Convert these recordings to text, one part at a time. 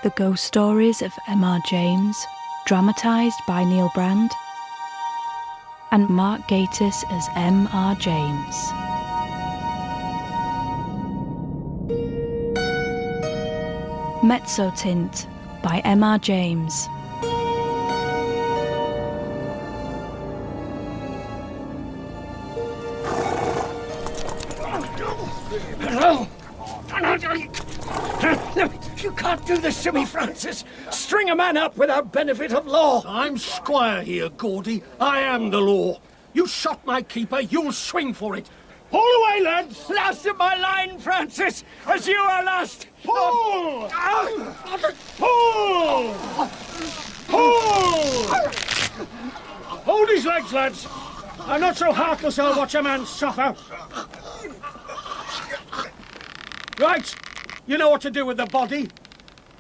The Ghost Stories of M.R. James, dramatised by Neil Brand, and Mark Gatiss as M.R. James. Mezzotint by M.R. James. Hello? You can't do this to me, Francis. String a man up without benefit of law. I'm squire here, Gaudy. I am the law. You shot my keeper, you'll swing for it. Pull away, lads! Last of my line, Francis, as you are last. Pull! Pull! Pull! Hold his legs, lads. I'm not so heartless I'll watch a man suffer. Right, you know what to do with the body.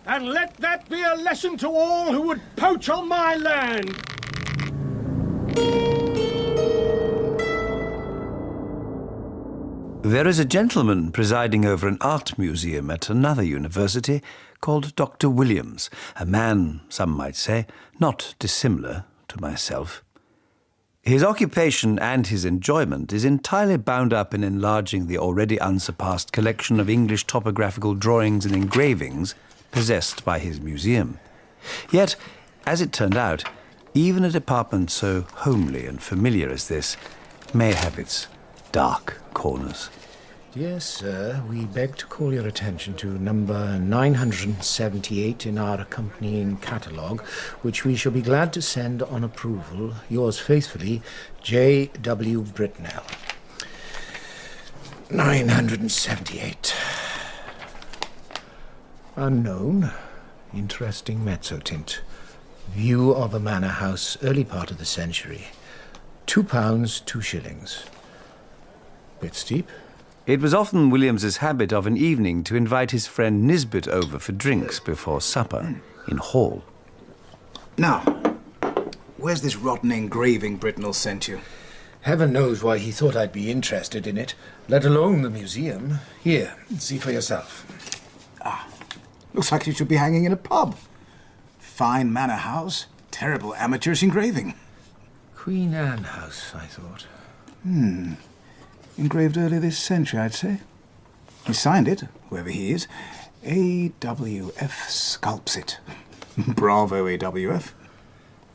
And let that be a lesson to all who would poach on my land. There is a gentleman presiding over an art museum at another university called Dr. Williams, a man, some might say, not dissimilar to myself. His occupation and his enjoyment is entirely bound up in enlarging the already unsurpassed collection of English topographical drawings and engravings possessed by his museum. Yet, as it turned out, even a department so homely and familiar as this may have its dark corners. Dear sir, we beg to call your attention to number 978 in our accompanying catalogue, which we shall be glad to send on approval. Yours faithfully, J. W. Britnell. 978. Unknown. Interesting mezzotint. View of a manor house, early part of the century. £2, 2 shillings. Bit steep. It was often Williams's habit of an evening to invite his friend Nisbet over for drinks before supper in Hall. Now, where's this rotten engraving Britnell sent you? Heaven knows why he thought I'd be interested in it, let alone the museum. Here, see for yourself. Looks like it should be hanging in a pub. Fine manor house, terrible amateurish engraving. Queen Anne House, I thought. Engraved early this century, I'd say. He signed it, whoever he is. A.W.F. sculpts it. Bravo, A.W.F.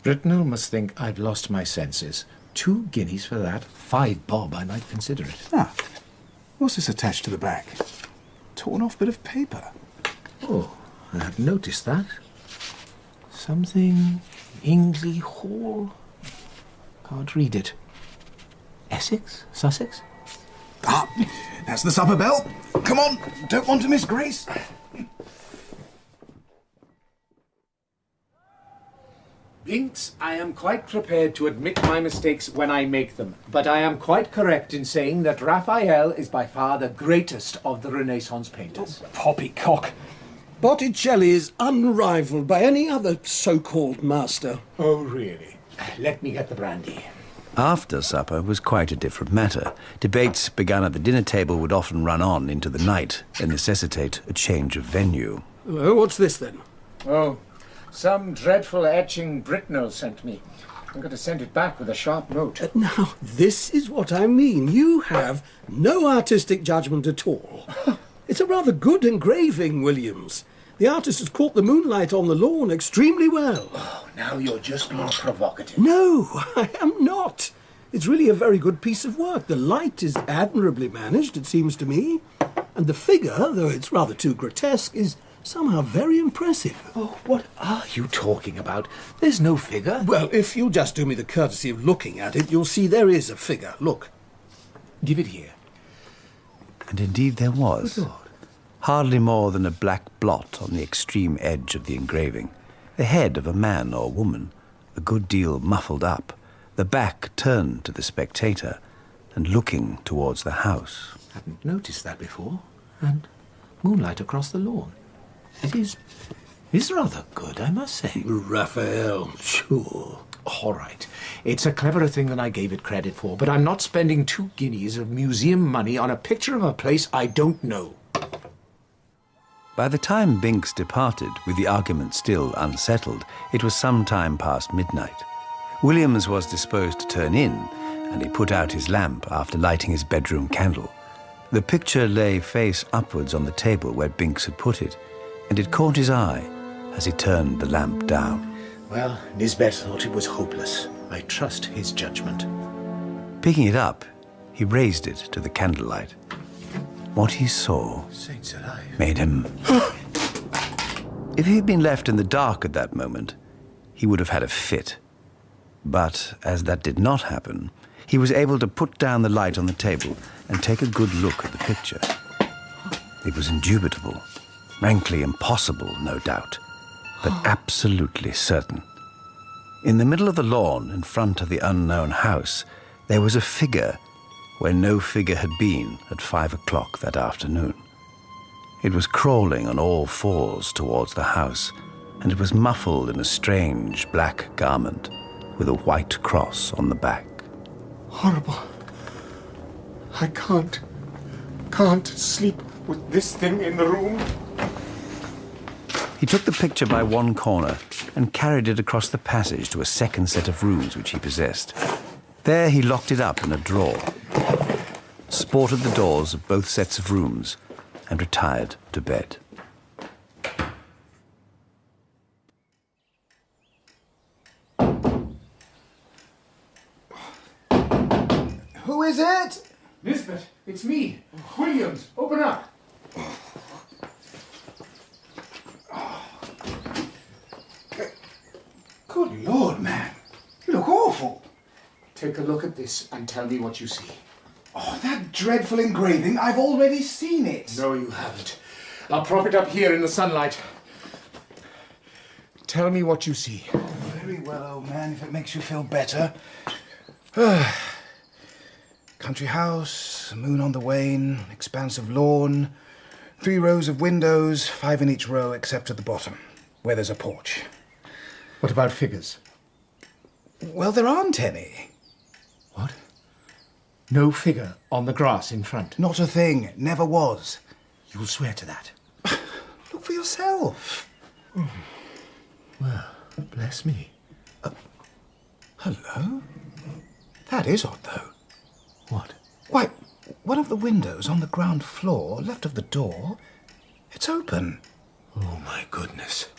Britnell must think I've lost my senses. 2 guineas for that. 5 bob, I might consider it. What's this attached to the back? Torn off bit of paper. Oh, I hadn't noticed that. Something Ingley Hall? Can't read it. Essex? Sussex? That's the supper bell. Come on, don't want to miss Grace. Binks, I am quite prepared to admit my mistakes when I make them, but I am quite correct in saying that Raphael is by far the greatest of the Renaissance painters. Poppycock. Botticelli is unrivalled by any other so-called master. Oh, really? Let me get the brandy. After supper was quite a different matter. Debates begun at the dinner table would often run on into the night and necessitate a change of venue. Hello, what's this then? Oh, some dreadful etching Britnell sent me. I'm going to send it back with a sharp note. Now, this is what I mean. You have no artistic judgment at all. It's a rather good engraving, Williams. The artist has caught the moonlight on the lawn extremely well. Oh, now you're just being provocative. No, I am not. It's really a very good piece of work. The light is admirably managed, it seems to me. And the figure, though it's rather too grotesque, is somehow very impressive. Oh, what are you talking about? There's no figure. Well, if you'll just do me the courtesy of looking at it, you'll see there is a figure. Look. Give it here. And indeed there was. Good Lord. Hardly more than a black blot on the extreme edge of the engraving. The head of a man or woman, a good deal muffled up, the back turned to the spectator and looking towards the house. Hadn't noticed that before. And moonlight across the lawn. It is rather good, I must say. Raphael, sure. All right. It's a cleverer thing than I gave it credit for, but I'm not spending 2 guineas of museum money on a picture of a place I don't know. By the time Binks departed, with the argument still unsettled, it was some time past midnight. Williams was disposed to turn in, and he put out his lamp after lighting his bedroom candle. The picture lay face upwards on the table where Binks had put it, and it caught his eye as he turned the lamp down. Well, Nisbet thought it was hopeless. I trust his judgment. Picking it up, he raised it to the candlelight. What he saw Saints alive. made him... If he had been left in the dark at that moment, he would have had a fit. But as that did not happen, he was able to put down the light on the table and take a good look at the picture. It was indubitable, rankly impossible, no doubt, but absolutely certain. In the middle of the lawn, in front of the unknown house, there was a figure where no figure had been at 5 o'clock that afternoon. It was crawling on all fours towards the house, and it was muffled in a strange black garment with a white cross on the back. Horrible. I can't sleep with this thing in the room. He took the picture by one corner and carried it across the passage to a second set of rooms which he possessed. There he locked it up in a drawer, sported the doors of both sets of rooms, and retired to bed. Who is it? Nisbet, it's me. Williams, open up. Good Lord, man. You look awful. Take a look at this and tell me what you see. Oh, that dreadful engraving. I've already seen it. No, you haven't. I'll prop it up here in the sunlight. Tell me what you see. Very well, old man, if it makes you feel better. Country house, moon on the wane, expanse of lawn, 3 rows of windows, 5 in each row except at the bottom, where there's a porch. What about figures? Well, there aren't any. What? No figure on the grass in front? Not a thing. Never was. You'll swear to that? Look for yourself. Well, bless me. Hello? That is odd, though. What? Why, one of the windows on the ground floor, left of the door, it's open. Oh, my goodness.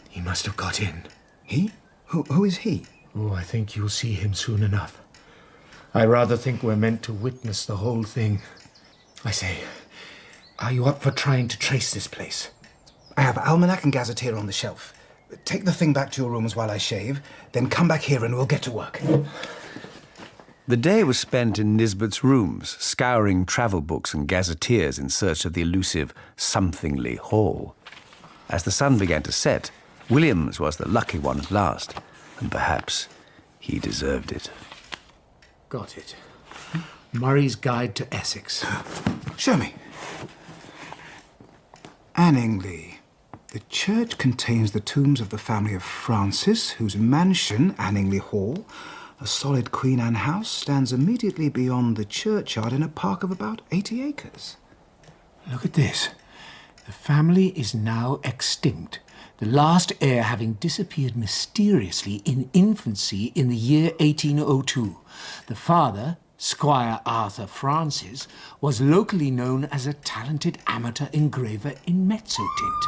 He must have got in. He? Who is he? Oh, I think you'll see him soon enough. I rather think we're meant to witness the whole thing. I say, are you up for trying to trace this place? I have almanac and gazetteer on the shelf. Take the thing back to your rooms while I shave, then come back here and we'll get to work. The day was spent in Nisbet's rooms, scouring travel books and gazetteers in search of the elusive Somethingly Hall. As the sun began to set, Williams was the lucky one at last, and perhaps he deserved it. Got it. Murray's Guide to Essex. Show me. Anningley. The church contains the tombs of the family of Francis, whose mansion, Anningley Hall, a solid Queen Anne house, stands immediately beyond the churchyard in a park of about 80 acres. Look at this. The family is now extinct, the last heir having disappeared mysteriously in infancy in the year 1802. The father, Squire Arthur Francis, was locally known as a talented amateur engraver in mezzotint.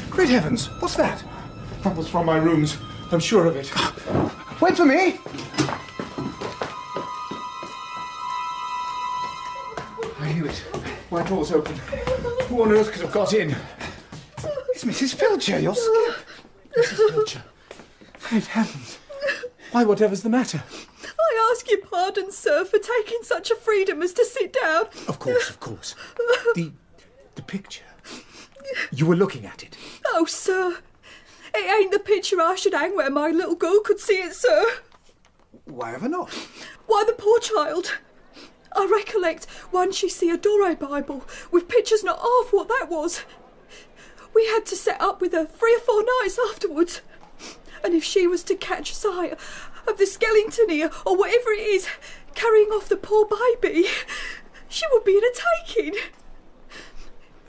Great heavens, what's that? That was from my rooms. I'm sure of it. Wait for me! I knew it. My door's open. Who on earth could have got in? It's Mrs. Filcher, you're scared. Mrs. Pilcher. Great heavens. Why, whatever's the matter? I ask your pardon, sir, for taking such a freedom as to sit down. Of course, of course. The picture. You were looking at it. Oh, sir, it ain't the picture I should hang where my little girl could see it, sir. Why ever not? Why, the poor child. I recollect once she see a Dore Bible with pictures not half what that was. We had to set up with her 3 or 4 nights afterwards. And if she was to catch sight of the skeleton here, or whatever it is, carrying off the poor baby, she would be in a taking.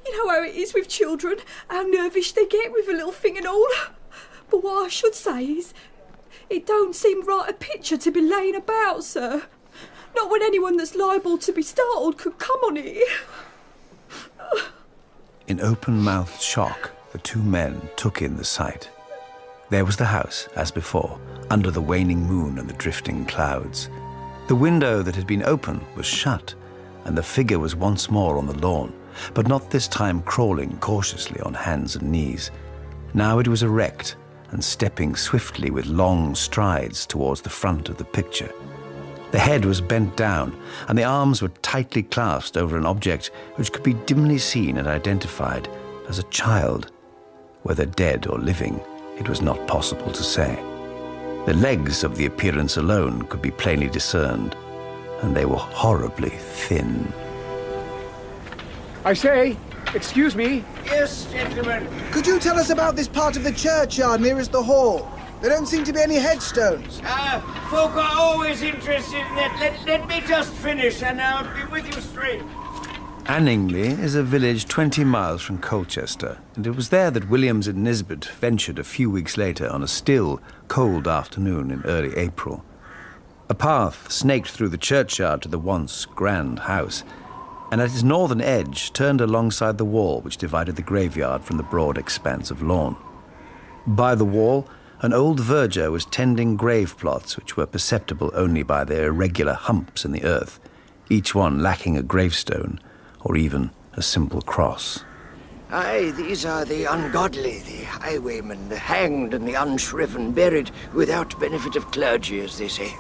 You know how it is with children, how nervous they get with a little thing and all. But what I should say is, it don't seem right a picture to be laying about, sir. Not when anyone that's liable to be startled could come on it. In open-mouthed shock, the two men took in the sight. There was the house, as before, under the waning moon and the drifting clouds. The window that had been open was shut, and the figure was once more on the lawn, but not this time crawling cautiously on hands and knees. Now it was erect and stepping swiftly with long strides towards the front of the picture. The head was bent down, and the arms were tightly clasped over an object which could be dimly seen and identified as a child. Whether dead or living, it was not possible to say. The legs of the appearance alone could be plainly discerned, and they were horribly thin. I say, excuse me. Yes, gentlemen. Could you tell us about this part of the churchyard nearest the hall? There don't seem to be any headstones. Folk are always interested in that. Let me just finish, and I'll be with you straight. Anningley is a village 20 miles from Colchester, and it was there that Williams and Nisbet ventured a few weeks later on a still, cold afternoon in early April. A path snaked through the churchyard to the once grand house, and at its northern edge turned alongside the wall which divided the graveyard from the broad expanse of lawn. By the wall, an old verger was tending grave plots which were perceptible only by their irregular humps in the earth, each one lacking a gravestone or even a simple cross. Aye, these are the ungodly, the highwaymen, the hanged and the unshriven, buried without benefit of clergy, as they say.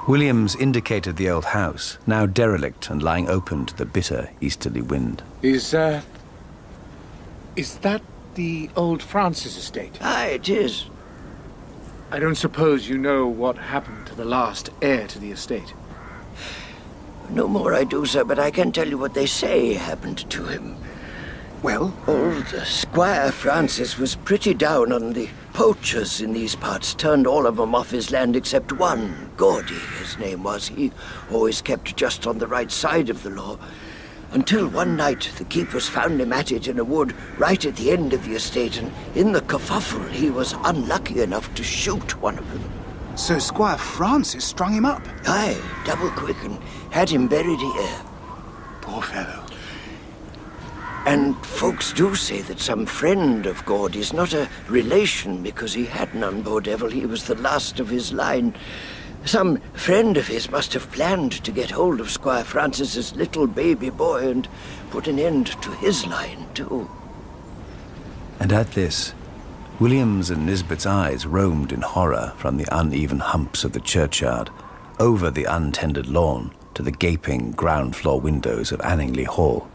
Williams indicated the old house, now derelict and lying open to the bitter easterly wind. Is that the old Francis estate? Aye, it is. I don't suppose you know what happened to the last heir to the estate. No more I do, sir, but I can tell you what they say happened to him. Well? Old Squire Francis was pretty down on the poachers in these parts, turned all of them off his land except one, Gordy, his name was. He always kept just on the right side of the law. Until one night the keepers found him at it in a wood right at the end of the estate, and in the kerfuffle he was unlucky enough to shoot one of them. So Squire Francis strung him up? Aye, double quick, and had him buried here. Poor fellow. And folks do say that some friend of Gordy's, not a relation because he had none, poor devil, he was the last of his line. Some friend of his must have planned to get hold of Squire Francis's little baby boy and put an end to his line, too. And at this, Williams and Nisbet's eyes roamed in horror from the uneven humps of the churchyard, over the untended lawn, to the gaping ground-floor windows of Anningley Hall.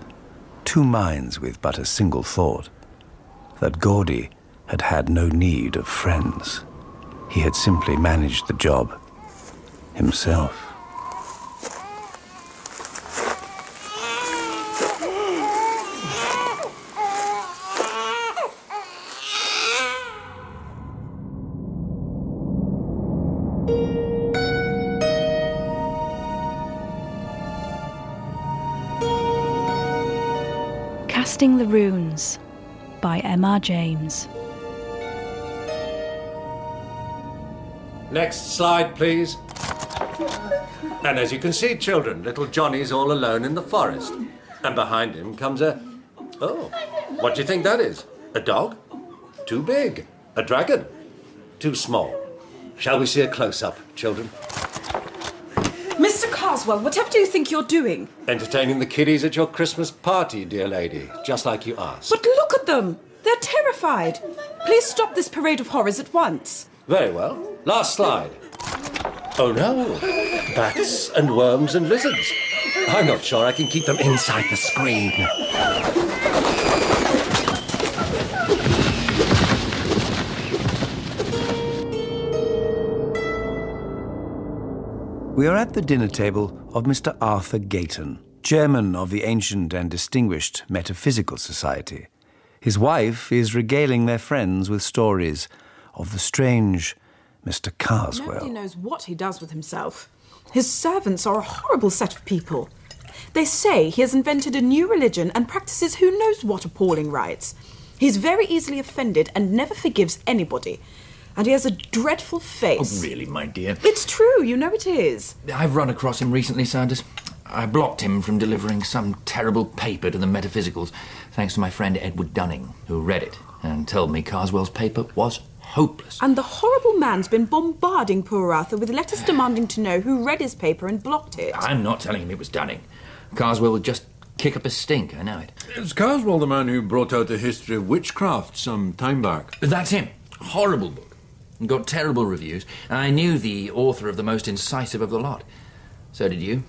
Two minds with but a single thought, that Gordy had had no need of friends. He had simply managed the job himself. Casting the Runes by M.R. James. Next slide, please. And as you can see, children, little Johnny's all alone in the forest. And behind him comes Oh, what do you think that is? A dog? Too big. A dragon? Too small. Shall we see a close-up, children? Mr. Carswell, whatever do you think you're doing? Entertaining the kiddies at your Christmas party, dear lady, just like you asked. But look at them. They're terrified. Please stop this parade of horrors at once. Very well. Last slide. Oh no, bats and worms and lizards. I'm not sure I can keep them inside the screen. We are at the dinner table of Mr. Arthur Gayton, chairman of the ancient and distinguished Metaphysical Society. His wife is regaling their friends with stories of the strange Mr. Carswell. Nobody knows what he does with himself. His servants are a horrible set of people. They say he has invented a new religion and practices who knows what appalling rites. He's very easily offended and never forgives anybody. And he has a dreadful face. Oh, really, my dear? It's true, you know it is. I've run across him recently, Sanders. I blocked him from delivering some terrible paper to the Metaphysicals, thanks to my friend Edward Dunning, who read it and told me Carswell's paper was hopeless. And the horrible man's been bombarding poor Arthur with letters demanding to know who read his paper and blocked it. I'm not telling him it was Dunning. Carswell would just kick up a stink, I know it. Is Carswell the man who brought out the history of witchcraft some time back? That's him. Horrible book. Got terrible reviews. I knew the author of the most incisive of the lot. So did you.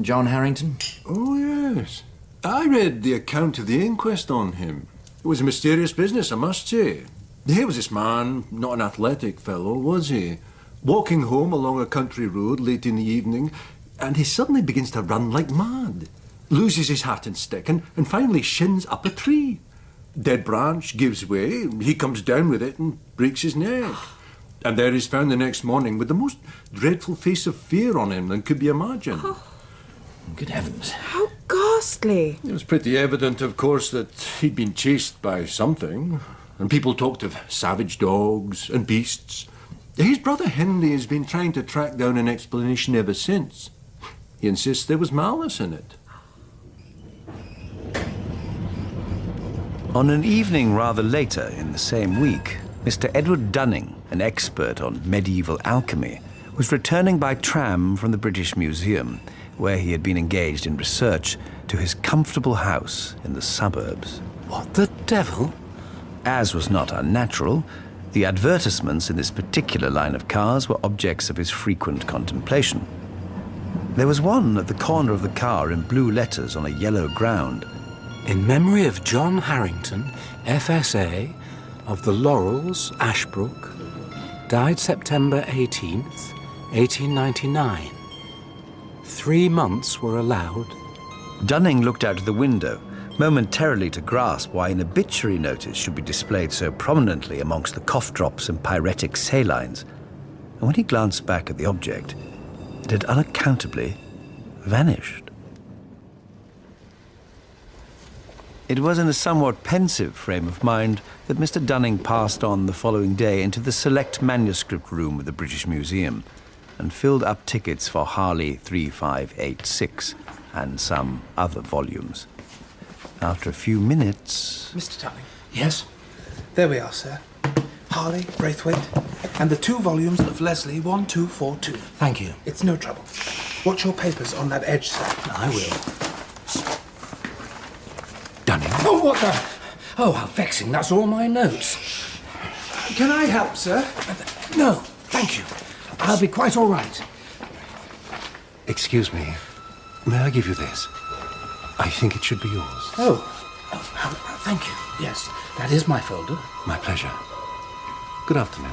John Harrington? Oh, yes. I read the account of the inquest on him. It was a mysterious business, I must say. Here was this man, not an athletic fellow, was he? Walking home along a country road late in the evening, and he suddenly begins to run like mad. Loses his hat and stick, and finally shins up a tree. Dead branch gives way, he comes down with it and breaks his neck. And there he's found the next morning with the most dreadful face of fear on him than could be imagined. Oh. Good heavens. How ghastly. It was pretty evident, of course, that he'd been chased by something. And people talked of savage dogs and beasts. His brother Henry has been trying to track down an explanation ever since. He insists there was malice in it. On an evening rather later in the same week, Mr. Edward Dunning, an expert on medieval alchemy, was returning by tram from the British Museum, where he had been engaged in research, to his comfortable house in the suburbs. What the devil? As was not unnatural, the advertisements in this particular line of cars were objects of his frequent contemplation. There was one at the corner of the car in blue letters on a yellow ground. In memory of John Harrington, FSA, of the Laurels, Ashbrook, died September 18th, 1899. 3 months were allowed. Dunning looked out of the window, momentarily to grasp why an obituary notice should be displayed so prominently amongst the cough drops and pyretic salines. And when he glanced back at the object, it had unaccountably vanished. It was in a somewhat pensive frame of mind that Mr. Dunning passed on the following day into the select manuscript room of the British Museum and filled up tickets for Harley 3586 and some other volumes. After a few minutes... Mr. Dunning. Yes? There we are, sir. Harley, Braithwaite, and the 2 volumes of Leslie 1242. Thank you. It's no trouble. Watch your papers on that edge, sir. I will. Dunning? Oh, what the... Oh, how vexing. That's all my notes. Can I help, sir? No, thank you. I'll be quite all right. Excuse me. May I give you this? I think it should be yours. Oh, thank you. Yes, that is my folder. My pleasure. Good afternoon.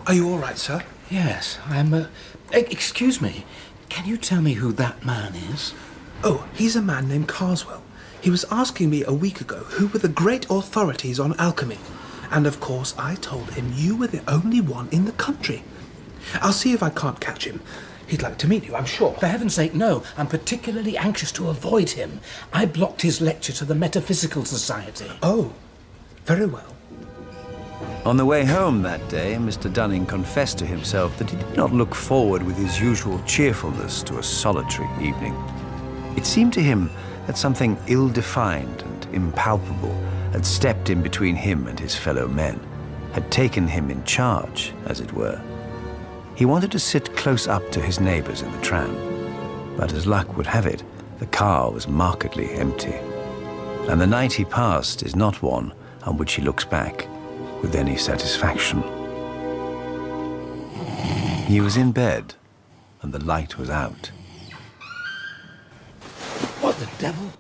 Are you all right, sir? Yes, I'm... excuse me. Can you tell me who that man is? Oh, he's a man named Carswell. He was asking me a week ago who were the great authorities on alchemy. And of course, I told him you were the only one in the country. I'll see if I can't catch him. He'd like to meet you, I'm sure. For heaven's sake, no. I'm particularly anxious to avoid him. I blocked his lecture to the Metaphysical Society. Oh, very well. On the way home that day, Mr. Dunning confessed to himself that he did not look forward with his usual cheerfulness to a solitary evening. It seemed to him that something ill-defined and impalpable had stepped in between him and his fellow men, had taken him in charge, as it were. He wanted to sit close up to his neighbors in the tram, but as luck would have it, the car was markedly empty. And the night he passed is not one on which he looks back with any satisfaction. He was in bed, and the light was out. What the devil?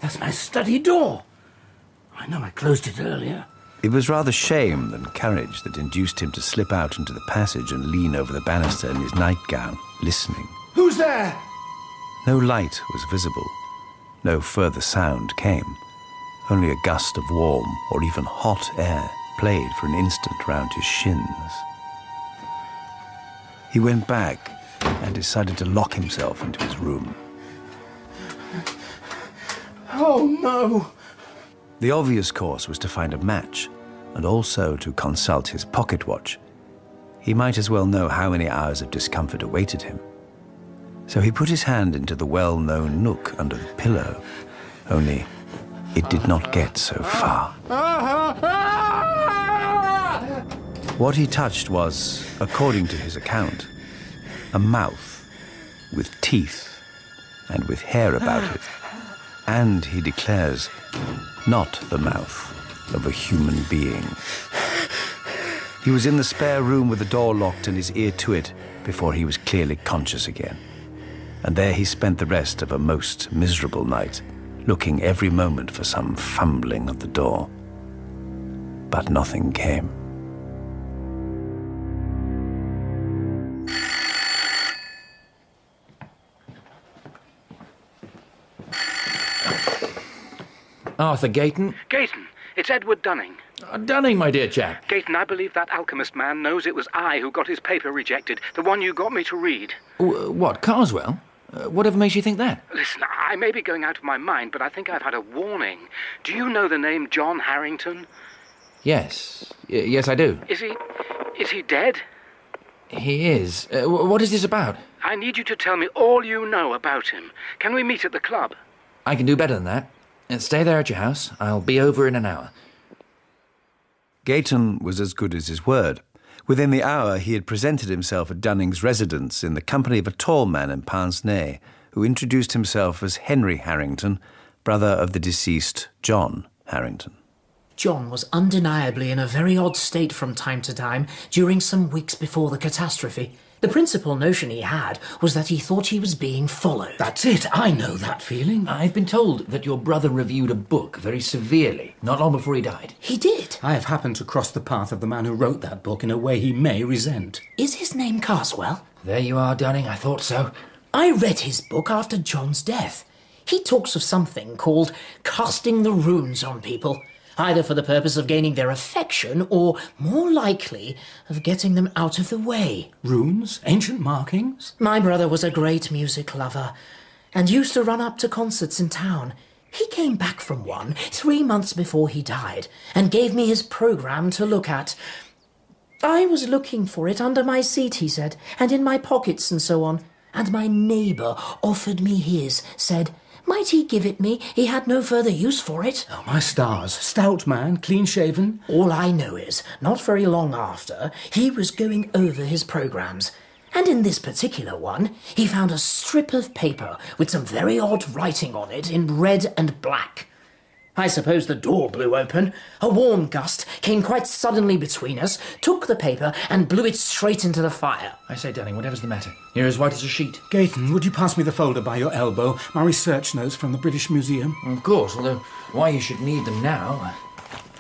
That's my study door. I know I closed it earlier. It was rather shame than courage that induced him to slip out into the passage and lean over the banister in his nightgown, listening. Who's there? No light was visible. No further sound came. Only a gust of warm or even hot air played for an instant round his shins. He went back and decided to lock himself into his room. Oh, no! The obvious course was to find a match, and also to consult his pocket watch. He might as well know how many hours of discomfort awaited him. So he put his hand into the well-known nook under the pillow, only it did not get so far. What he touched was, according to his account, a mouth with teeth and with hair about it. And, he declares, not the mouth of a human being. He was in the spare room with the door locked and his ear to it before he was clearly conscious again. And there he spent the rest of a most miserable night, looking every moment for some fumbling at the door. But nothing came. Arthur Gayton? Gayton, it's Edward Dunning. Dunning, my dear chap. Gayton, I believe that alchemist man knows it was I who got his paper rejected, the one you got me to read. What, Carswell? Whatever makes you think that? Listen, I may be going out of my mind, but I think I've had a warning. Do you know the name John Harrington? Yes. Yes, I do. Is he dead? He is. What is this about? I need you to tell me all you know about him. Can we meet at the club? I can do better than that. Stay there at your house. I'll be over in an hour. Gayton was as good as his word. Within the hour, he had presented himself at Dunning's residence in the company of a tall man in pince-nez, who introduced himself as Henry Harrington, brother of the deceased John Harrington. John was undeniably in a very odd state from time to time during some weeks before the catastrophe. The principal notion he had was that he thought he was being followed. That's it. I know that feeling. I've been told that your brother reviewed a book very severely, not long before he died. He did? I have happened to cross the path of the man who wrote that book in a way he may resent. Is his name Carswell? There you are, Dunning. I thought so. I read his book after John's death. He talks of something called casting the runes on people, either for the purpose of gaining their affection or, more likely, of getting them out of the way. Runes? Ancient markings? My brother was a great music lover and used to run up to concerts in town. He came back from one 3 months before he died and gave me his programme to look at. I was looking for it under my seat, he said, and in my pockets and so on. And my neighbour offered me his, said, might he give it me? He had no further use for it. Oh, my stars. Stout man, clean-shaven. All I know is, not very long after, he was going over his programmes. And in this particular one, he found a strip of paper with some very odd writing on it in red and black. I suppose the door blew open. A warm gust came quite suddenly between us, took the paper and blew it straight into the fire. I say, Dunning, whatever's the matter? You're as white as a sheet. Gayton, would you pass me the folder by your elbow? My research notes from the British Museum. Of course, although why you should need them now...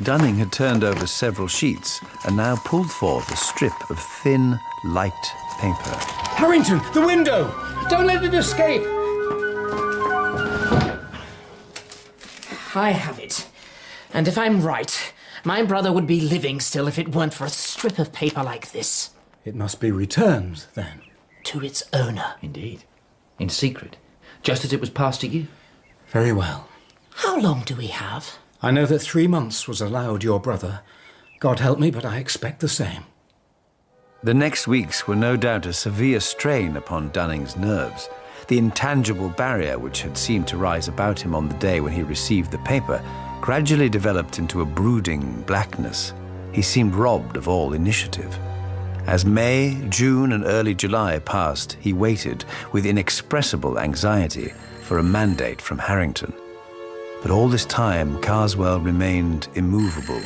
Dunning had turned over several sheets and now pulled forth a strip of thin, light paper. Harrington, the window! Don't let it escape! I have it. And if I'm right, my brother would be living still if it weren't for a strip of paper like this. It must be returned, then. To its owner. Indeed. In secret. Just as it was passed to you. Very well. How long do we have? I know that 3 months was allowed your brother. God help me, but I expect the same. The next weeks were no doubt a severe strain upon Dunning's nerves. The intangible barrier which had seemed to rise about him on the day when he received the paper gradually developed into a brooding blackness. He seemed robbed of all initiative. As May, June, and early July passed, he waited with inexpressible anxiety for a mandate from Harrington. But all this time, Carswell remained immovable.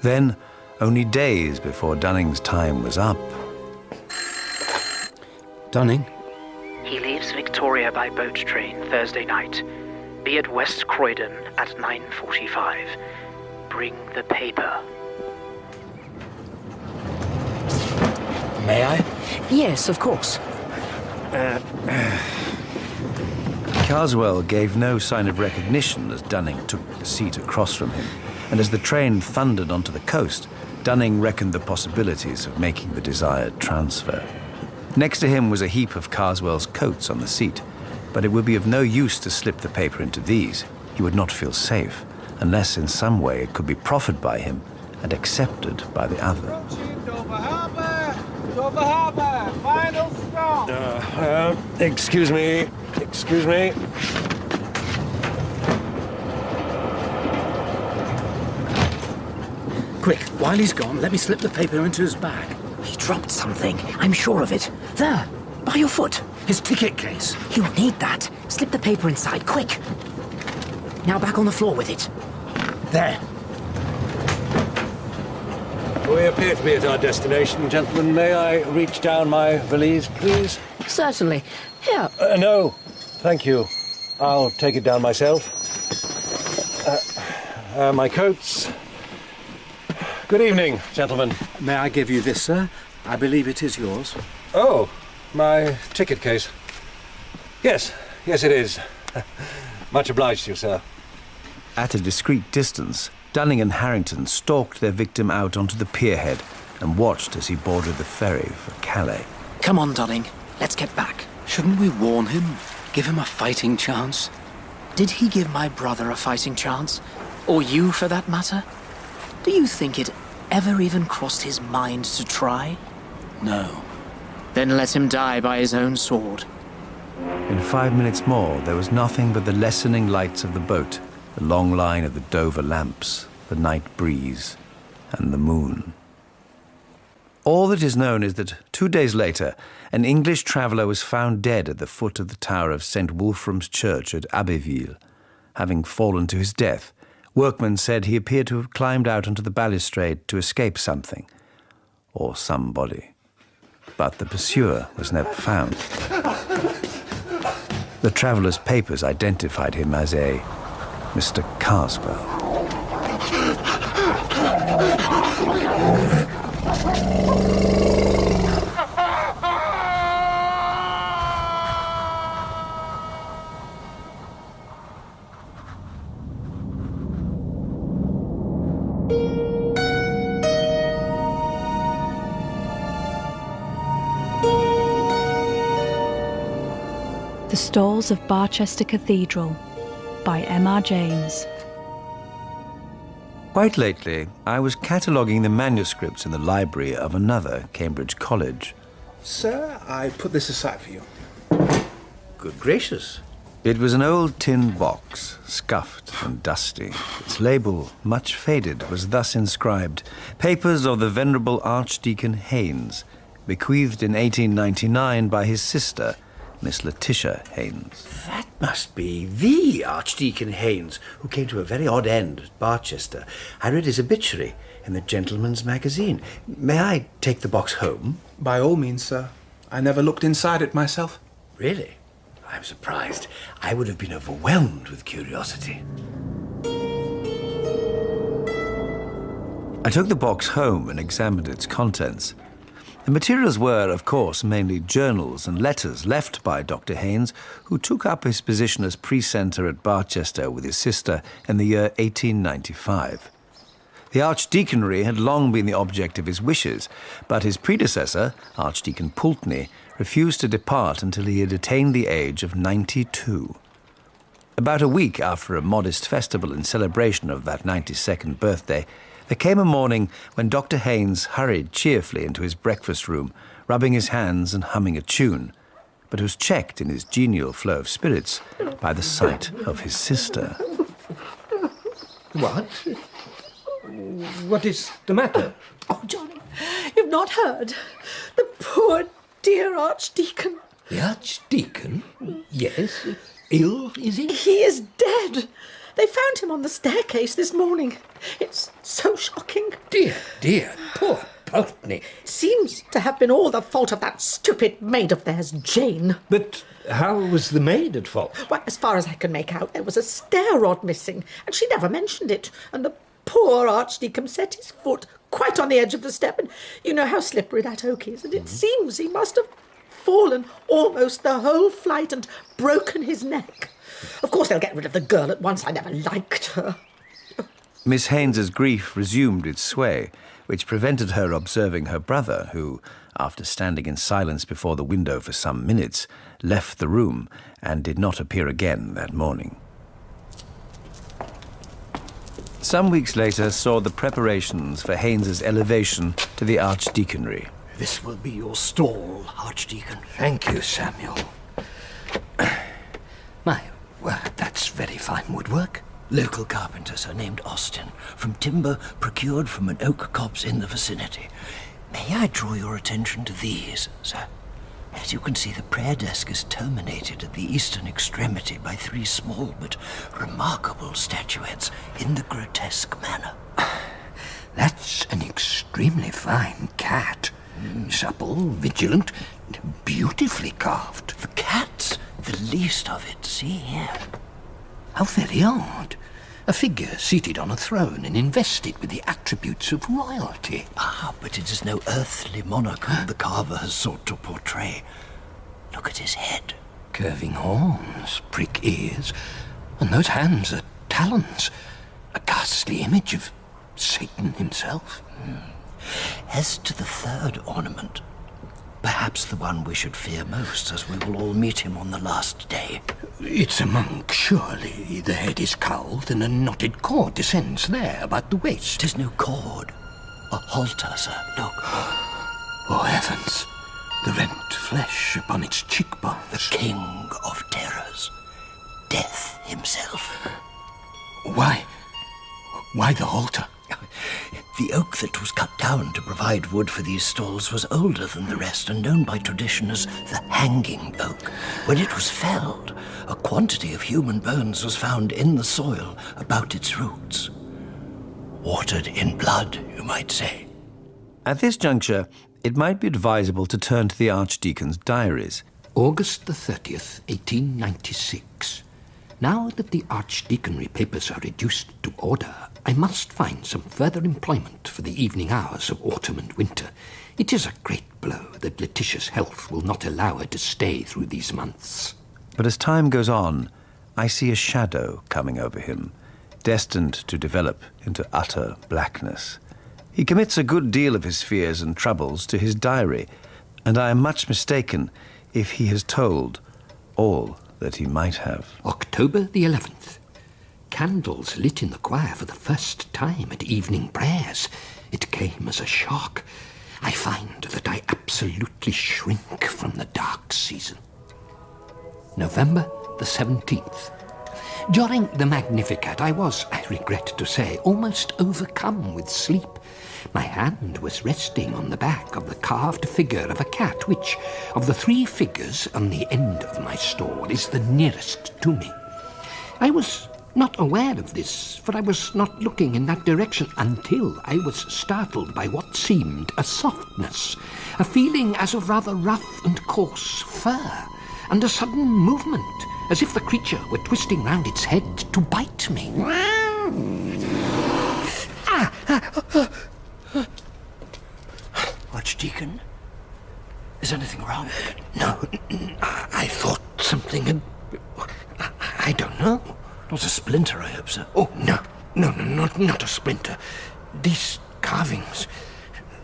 Then, only days before Dunning's time was up... Dunning? He leaves Victoria by boat train Thursday night. Be at West Croydon at 9:45. Bring the paper. May I? Yes, of course. Carswell gave no sign of recognition as Dunning took the seat across from him, and as the train thundered onto the coast, Dunning reckoned the possibilities of making the desired transfer. Next to him was a heap of Carswell's coats on the seat, but it would be of no use to slip the paper into these. He would not feel safe, unless in some way it could be proffered by him and accepted by the other. Dover Harbour, final stop. Excuse me. Quick, while he's gone, let me slip the paper into his bag. He dropped something. I'm sure of it. There, by your foot. His ticket case. He'll need that. Slip the paper inside, quick. Now back on the floor with it. There. We appear to be at our destination, gentlemen. May I reach down my valise, please? Certainly. Here. No, thank you. I'll take it down myself. My coats. Good evening, gentlemen. May I give you this, sir? I believe it is yours. Oh, my ticket case. Yes, it is. Much obliged to you, sir. At a discreet distance, Dunning and Harrington stalked their victim out onto the pierhead and watched as he boarded the ferry for Calais. Come on, Dunning. Let's get back. Shouldn't we warn him? Give him a fighting chance? Did he give my brother a fighting chance? Or you, for that matter? Do you think it ever even crossed his mind to try? No. Then let him die by his own sword. In 5 minutes more, there was nothing but the lessening lights of the boat, the long line of the Dover lamps, the night breeze, and the moon. All that is known is that 2 days later, an English traveller was found dead at the foot of the tower of St. Wolfram's Church at Abbeville. Having fallen to his death, workmen said he appeared to have climbed out onto the balustrade to escape something, or somebody. But the pursuer was never found. The traveller's papers identified him as a Mr. Carswell. The Stalls of Barchester Cathedral by M.R. James. Quite lately, I was cataloguing the manuscripts in the library of another Cambridge college. Sir, I put this aside for you. Good gracious. It was an old tin box, scuffed and dusty. Its label, much faded, was thus inscribed: Papers of the Venerable Archdeacon Haynes, bequeathed in 1899 by his sister, Miss Letitia Haynes. That must be the Archdeacon Haynes, who came to a very odd end at Barchester. I read his obituary in the Gentleman's Magazine. May I take the box home? By all means, sir. I never looked inside it myself. Really? I'm surprised. I would have been overwhelmed with curiosity. I took the box home and examined its contents. The materials were, of course, mainly journals and letters left by Dr. Haynes, who took up his position as precentor at Barchester with his sister in the year 1895. The archdeaconry had long been the object of his wishes, but his predecessor, Archdeacon Pulteney, refused to depart until he had attained the age of 92. About a week after a modest festival in celebration of that 92nd birthday, there came a morning when Dr. Haynes hurried cheerfully into his breakfast room, rubbing his hands and humming a tune, but was checked in his genial flow of spirits by the sight of his sister. What? What is the matter? Oh, Johnny, you've not heard. The poor dear Archdeacon. The Archdeacon? Yes. Ill, is he? He is dead. They found him on the staircase this morning. It's so shocking. Dear, poor Pulteney. Seems to have been all the fault of that stupid maid of theirs, Jane. But how was the maid at fault? Well, as far as I can make out, there was a stair rod missing, and she never mentioned it. And the poor Archdeacon set his foot quite on the edge of the step, and you know how slippery that oak is, and it seems he must have fallen almost the whole flight and broken his neck. Of course, they'll get rid of the girl at once. I never liked her. Miss Haynes's grief resumed its sway, which prevented her observing her brother, who, after standing in silence before the window for some minutes, left the room and did not appear again that morning. Some weeks later saw the preparations for Haynes's elevation to the archdeaconry. This will be your stall, Archdeacon. Thank you, Samuel. My word, that's very fine woodwork. Local carpenter, sir, named Austin, from timber procured from an oak copse in the vicinity. May I draw your attention to these, sir? As you can see, the prayer desk is terminated at the eastern extremity by 3 small but remarkable statuettes in the grotesque manner. That's an extremely fine cat. Supple, vigilant, beautifully carved. The cat's the least of it. See here. How very odd. A figure seated on a throne and invested with the attributes of royalty. Ah, but it is no earthly monarch whom the carver has sought to portray. Look at his head. Curving horns, prick ears, and those hands are talons. A ghastly image of Satan himself. As to the third ornament, perhaps the one we should fear most, as we will all meet him on the last day. It's a monk, surely. The head is cowled, and a knotted cord descends there about the waist. 'Tis no cord. A halter, sir. Look. Oh, heavens. The rent flesh upon its cheekbones. The king of terrors. Death himself. Why the halter? The oak that was cut down to provide wood for these stalls was older than the rest and known by tradition as the hanging oak. When it was felled, a quantity of human bones was found in the soil about its roots. Watered in blood, you might say. At this juncture, it might be advisable to turn to the Archdeacon's diaries. August the 30th, 1896. Now that the Archdeaconry papers are reduced to order, I must find some further employment for the evening hours of autumn and winter. It is a great blow that Letitia's health will not allow her to stay through these months. But as time goes on, I see a shadow coming over him, destined to develop into utter blackness. He commits a good deal of his fears and troubles to his diary, and I am much mistaken if he has told all that he might have. October the 11th. Candles lit in the choir for the first time at evening prayers. It came as a shock. I find that I absolutely shrink from the dark season. November the 17th. During the Magnificat, I was, I regret to say, almost overcome with sleep. My hand was resting on the back of the carved figure of a cat, which, of the 3 figures on the end of my stall, is the nearest to me. I was not aware of this, for I was not looking in that direction until I was startled by what seemed a softness, a feeling as of rather rough and coarse fur, and a sudden movement, as if the creature were twisting round its head to bite me. Archdeacon? Is anything wrong? No, I thought something had... I don't know. Not a splinter, I hope, sir. Oh, no, not a splinter. These carvings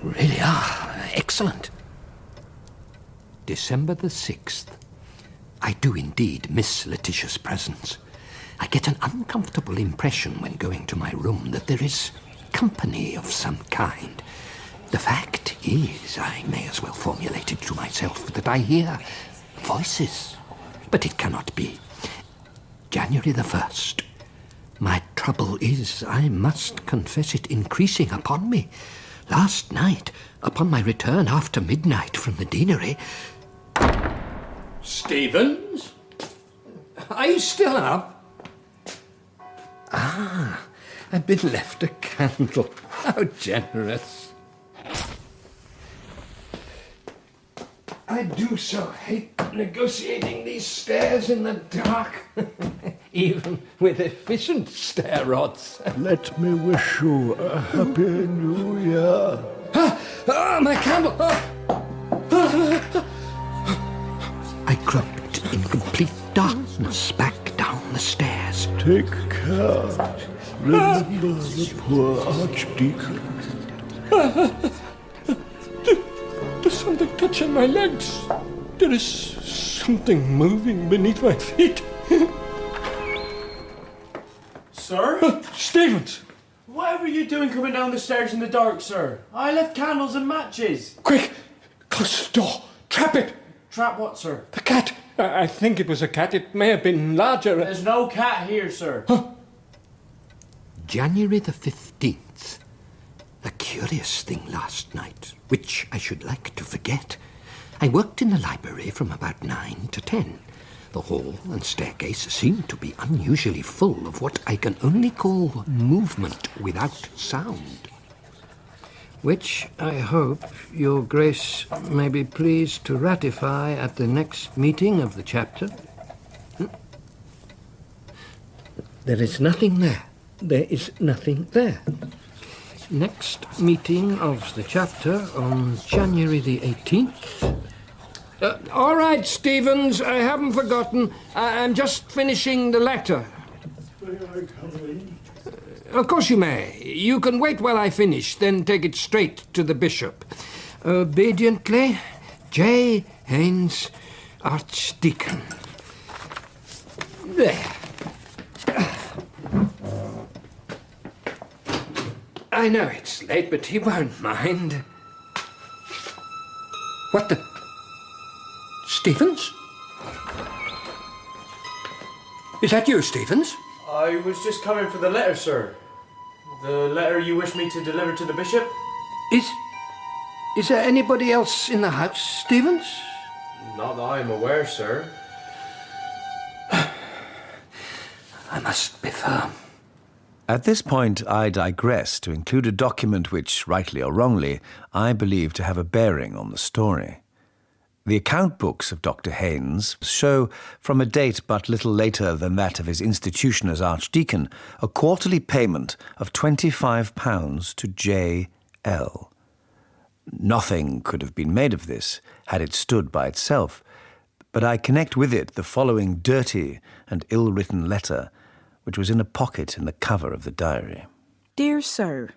really are excellent. December the 6th. I do indeed miss Letitia's presence. I get an uncomfortable impression when going to my room that there is company of some kind. The fact is, I may as well formulate it to myself, that I hear voices. But it cannot be. January the 1st. My trouble is, I must confess it, increasing upon me. Last night, upon my return after midnight from the deanery... Stevens? Are you still up? Ah, I've been left a candle. How generous. I do so hate negotiating these stairs in the dark, even with efficient stair rods. Let me wish you a happy new year. My candle! I groped in complete darkness back down the stairs. Take care. Remember the poor Archdeacon. There's something touching my legs. There is something moving beneath my feet. Sir? Stevens! Whatever are you doing coming down the stairs in the dark, sir? I left candles and matches. Quick! Close the door! Trap it! Trap what, sir? The cat! I think it was a cat. It may have been larger. There's no cat here, sir. January the 15th. A curious thing last night, which I should like to forget. I worked in the library from about 9 to 10. The hall and staircase seemed to be unusually full of what I can only call movement without sound. Which I hope your grace may be pleased to ratify at the next meeting of the chapter. There is nothing there. There is nothing there. Next meeting of the chapter on January the 18th. All right, Stevens, I haven't forgotten. I'm just finishing the letter. Of course you may. You can wait while I finish, then take it straight to the bishop. Obediently, J. Haynes, Archdeacon. There. I know it's late, but he won't mind. What the... Stevens? Is that you, Stevens? I was just coming for the letter, sir. The letter you wish me to deliver to the bishop? Is there anybody else in the house, Stevens? Not that I am aware, sir. I must be firm. At this point, I digress to include a document which, rightly or wrongly, I believe to have a bearing on the story. The account books of Dr. Haynes show, from a date but little later than that of his institution as Archdeacon, a quarterly payment of £25 to J.L. Nothing could have been made of this had it stood by itself, but I connect with it the following dirty and ill-written letter, which was in a pocket in the cover of the diary. Dear Sir,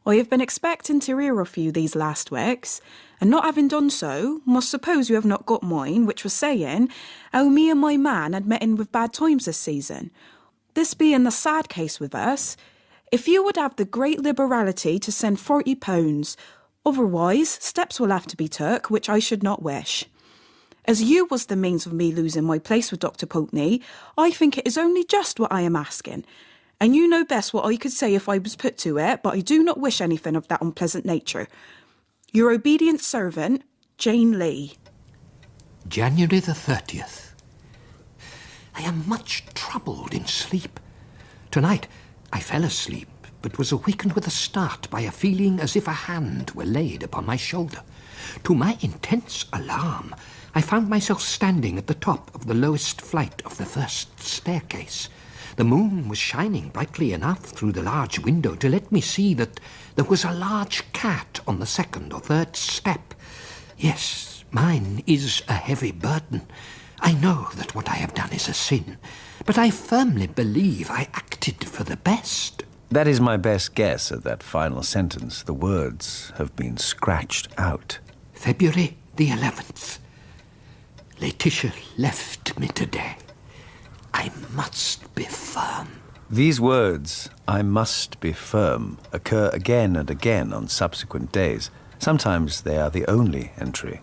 I have been expecting to hear of you these last weeks, and not having done so, must suppose you have not got mine, which was saying how me and my man had met in with bad times this season. This being the sad case with us, if you would have the great liberality to send £40, otherwise steps will have to be took, which I should not wish. As you was the means of me losing my place with Dr. Pulteney, I think it is only just what I am asking. And you know best what I could say if I was put to it, but I do not wish anything of that unpleasant nature. Your obedient servant, Jane Lee. January the 30th. I am much troubled in sleep. Tonight I fell asleep, but was awakened with a start by a feeling as if a hand were laid upon my shoulder. To my intense alarm, I found myself standing at the top of the lowest flight of the first staircase. The moon was shining brightly enough through the large window to let me see that there was a large cat on the second or third step. Yes, mine is a heavy burden. I know that what I have done is a sin, but I firmly believe I acted for the best. That is my best guess at that final sentence. The words have been scratched out. February the 11th. Laetitia left me today. I must be firm. These words, I must be firm, occur again and again on subsequent days. Sometimes they are the only entry.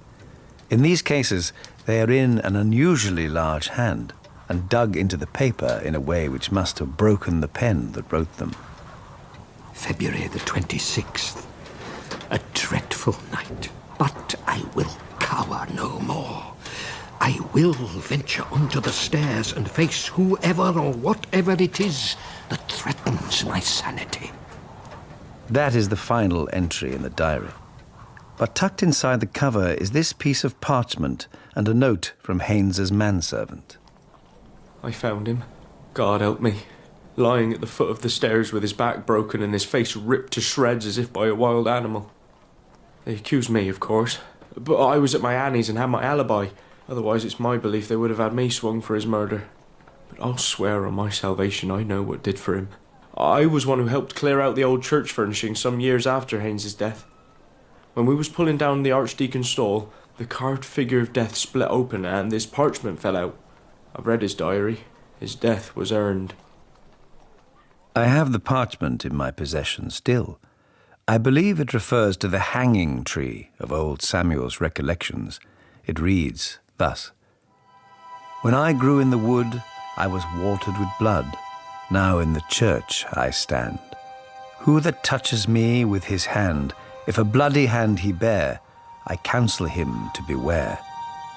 In these cases, they are in an unusually large hand and dug into the paper in a way which must have broken the pen that wrote them. February the 26th. A dreadful night, but I will cower no more. I will venture onto the stairs and face whoever or whatever it is that threatens my sanity. That is the final entry in the diary. But tucked inside the cover is this piece of parchment and a note from Haynes's manservant. I found him, God help me, lying at the foot of the stairs with his back broken and his face ripped to shreds as if by a wild animal. They accused me, of course, but I was at my Annie's and had my alibi. Otherwise, it's my belief they would have had me swung for his murder. But I'll swear on my salvation I know what did for him. I was one who helped clear out the old church furnishing some years after Haynes's death. When we was pulling down the archdeacon's stall, the carved figure of death split open and this parchment fell out. I've read his diary. His death was earned. I have the parchment in my possession still. I believe it refers to the hanging tree of old Samuel's recollections. It reads thus: "When I grew in the wood, I was watered with blood. Now in the church I stand. Who that touches me with his hand, if a bloody hand he bear, I counsel him to beware,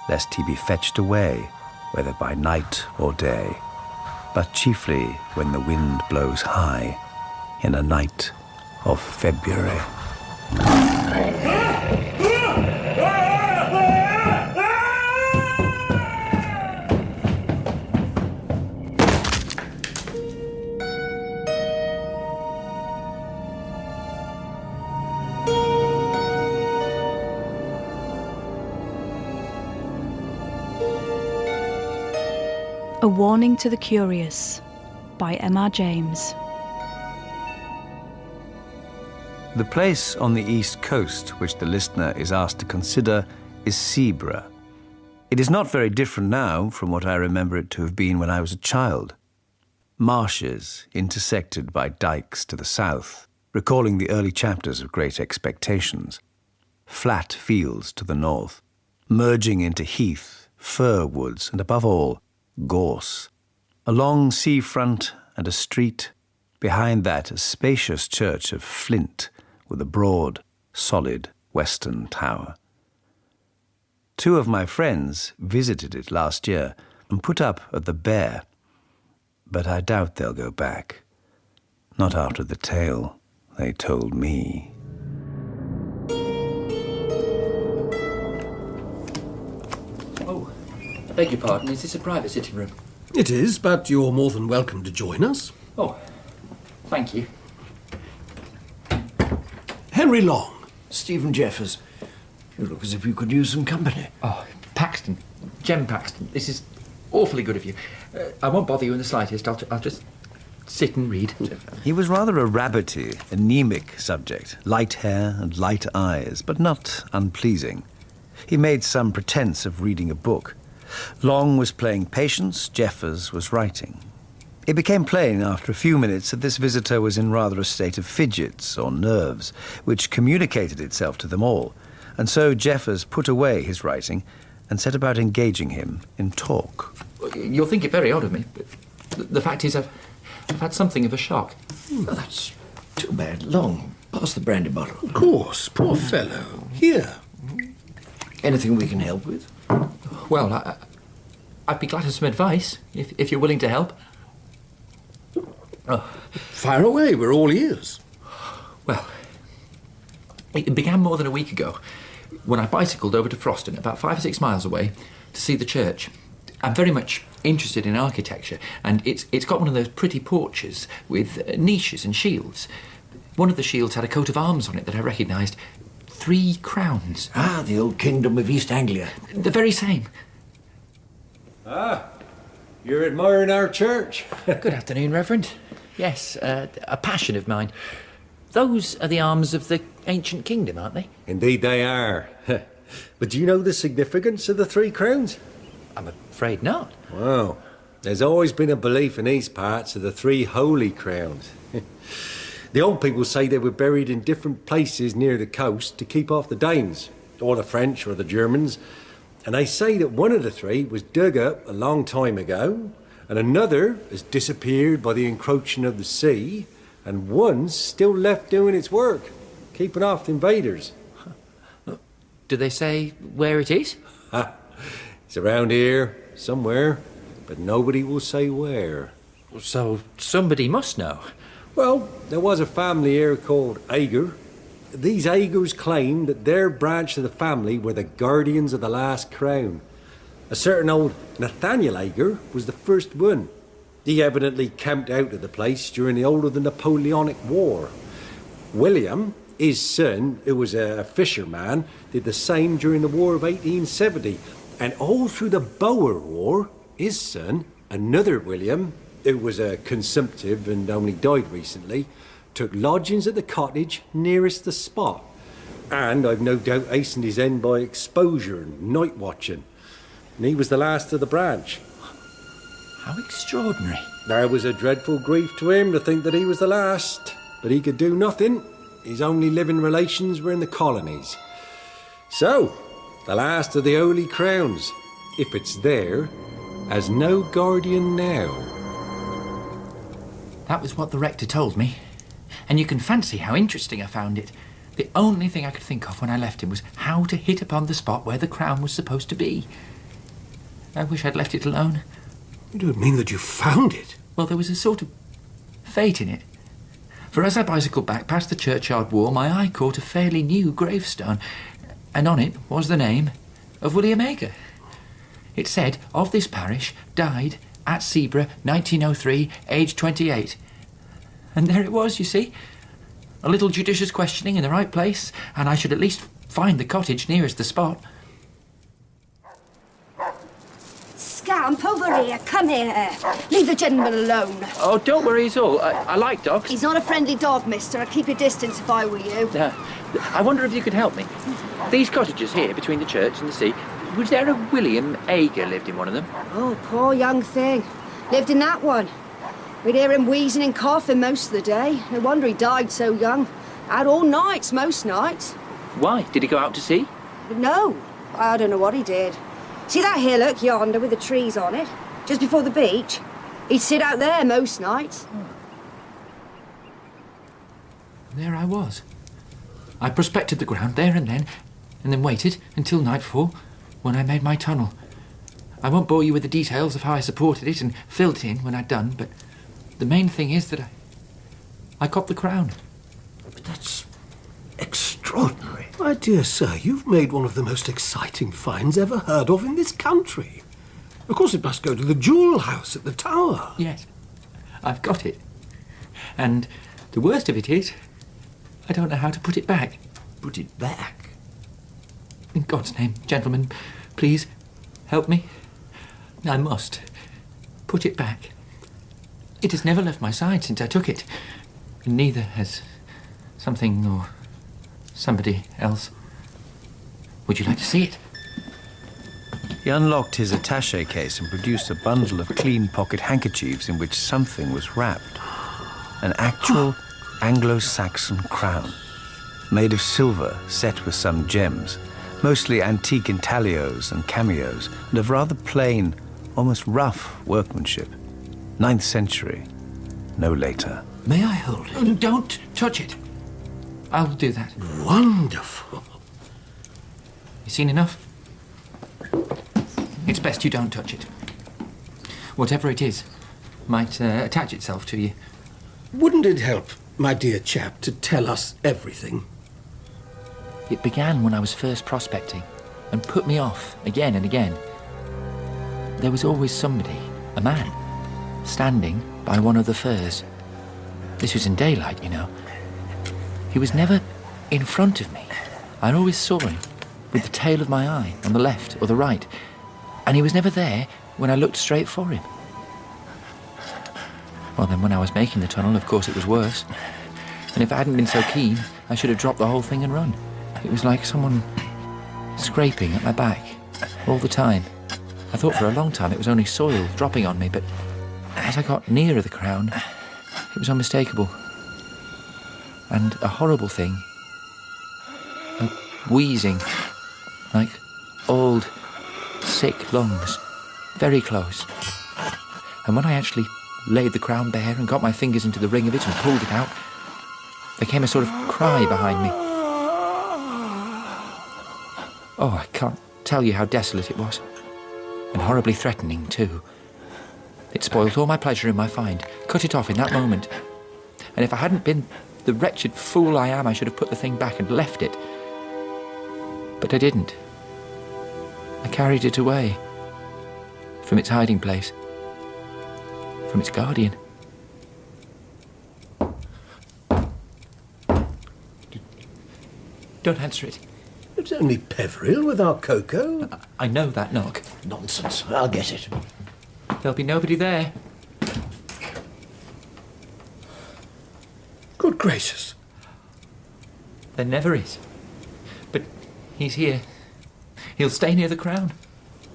lest he be fetched away, whether by night or day, but chiefly when the wind blows high, in a night of February." A Warning to the Curious by M.R. James. The place on the east coast which the listener is asked to consider is Seabra. It is not very different now from what I remember it to have been when I was a child. Marshes intersected by dikes to the south, recalling the early chapters of Great Expectations. Flat fields to the north, merging into heath, fir woods, and above all, gorse. A long seafront and a street. Behind that, a spacious church of flint with a broad, solid western tower. 2 of my friends visited it last year and put up at the Bear, but I doubt they'll go back. Not after the tale they told me. Oh, I beg your pardon, is this a private sitting room? It is, but you're more than welcome to join us. Oh, thank you. Henry Long. Stephen Jeffers. You look as if you could use some company. Oh, Paxton. Jem Paxton. This is awfully good of you. I won't bother you in the slightest. I'll just sit and read. He was rather a rabbity, anemic subject, light hair and light eyes, but not unpleasing. He made some pretense of reading a book. Long was playing patience, Jeffers was writing. It became plain after a few minutes that this visitor was in rather a state of fidgets or nerves, which communicated itself to them all, and so Jeffers put away his writing and set about engaging him in talk. You'll think it very odd of me, but the fact is I've had something of a shock. Oh, that's too bad. Long, pass the brandy bottle. Of course, poor fellow. Here. Anything we can help with? Well, I'd be glad of some advice, if you're willing to help. Oh. Fire away, we're all ears. Well, it began more than a week ago, when I bicycled over to Froston, about 5 or 6 miles away, to see the church. I'm very much interested in architecture, and it's got one of those pretty porches with niches and shields. One of the shields had a coat of arms on it that I recognised. 3 crowns. Ah, the old kingdom of East Anglia. The very same. Ah, you're admiring our church. Good afternoon, Reverend. Yes, a passion of mine. Those are the arms of the ancient kingdom, aren't they? Indeed they are. But do you know the significance of the 3 crowns? I'm afraid not. Well, there's always been a belief in these parts of the 3 holy crowns. The old people say they were buried in different places near the coast to keep off the Danes, or the French, or the Germans. And they say that one of the 3 was dug up a long time ago, and another has disappeared by the encroaching of the sea, and one's still left doing its work, keeping off the invaders. Do they say where it is? It's around here, somewhere, but nobody will say where. So somebody must know. Well, there was a family here called Ager. These Agers claimed that their branch of the family were the guardians of the last crown. A certain old Nathaniel Ager was the first one. He evidently camped out of the place during the whole of the Napoleonic War. William, his son, who was a fisherman, did the same during the War of 1870. And all through the Boer War, his son, another William, who was a consumptive and only died recently, took lodgings at the cottage nearest the spot. And I've no doubt hastened his end by exposure and night watching. And he was the last of the branch. How extraordinary. There was a dreadful grief to him to think that he was the last, but he could do nothing. His only living relations were in the colonies. So, the last of the Holy Crowns, if it's there, has no guardian now. That was what the rector told me. And you can fancy how interesting I found it. The only thing I could think of when I left him was how to hit upon the spot where the crown was supposed to be. I wish I'd left it alone. You don't mean that you found it? Well, there was a sort of fate in it. For as I bicycled back past the churchyard wall, my eye caught a fairly new gravestone, and on it was the name of William Ager. It said, of this parish, died at Seaborough, 1903, aged 28. And there it was, you see. A little judicious questioning in the right place, and I should at least find the cottage nearest the spot. Scamp, over here, come here. Leave the gentleman alone. Oh, don't worry at all. I like dogs. He's not a friendly dog, mister. I'd keep your distance if I were you. I wonder if you could help me. These cottages here, between the church and the sea, was there a William Ager lived in one of them? Oh, poor young thing. Lived in that one. We'd hear him wheezing and coughing most of the day. No wonder he died so young. Out all nights, most nights. Why? Did he go out to sea? No, I don't know what he did. See that hillock yonder with the trees on it? Just before the beach? He'd sit out there most nights. There I was. I prospected the ground there and then waited until nightfall when I made my tunnel. I won't bore you with the details of how I supported it and filled it in when I'd done, but the main thing is that I got the crown. But that's extraordinary. My dear sir, you've made one of the most exciting finds ever heard of in this country. Of course it must go to the jewel house at the Tower. Yes, I've got it. And the worst of it is, I don't know how to put it back. Put it back? In God's name, gentlemen, please help me. I must put it back. It has never left my side since I took it. And neither has something or somebody else. Would you like to see it? He unlocked his attaché case and produced a bundle of clean pocket handkerchiefs in which something was wrapped. An actual Anglo-Saxon crown, made of silver set with some gems, mostly antique intaglios and cameos, and of rather plain, almost rough workmanship. 9th century, no later. May I hold it? Don't touch it. I'll do that. Wonderful. You seen enough? It's best you don't touch it. Whatever it is might attach itself to you. Wouldn't it help, my dear chap, to tell us everything? It began when I was first prospecting and put me off again and again. There was always somebody, a man, standing by one of the firs. This was in daylight, you know. He was never in front of me. I always saw him with the tail of my eye on the left or the right, and he was never there when I looked straight for him. Well, then when I was making the tunnel, of course it was worse. And if I hadn't been so keen, I should have dropped the whole thing and run. It was like someone scraping at my back all the time. I thought for a long time it was only soil dropping on me, but as I got nearer the crown, it was unmistakable. And a horrible thing, a wheezing, like old, sick lungs, very close. And when I actually laid the crown bare and got my fingers into the ring of it and pulled it out, there came a sort of cry behind me. Oh, I can't tell you how desolate it was. And horribly threatening, too. It spoilt all my pleasure in my find, cut it off in that moment. And if I hadn't been the wretched fool I am, I should have put the thing back and left it. But I didn't. I carried it away. From its hiding place. From its guardian. Don't answer it. It's only Peveril with our cocoa. I know that knock. Nonsense. I'll get it. There'll be nobody there. gracious. There never is. But he's here. He'll stay near the crown.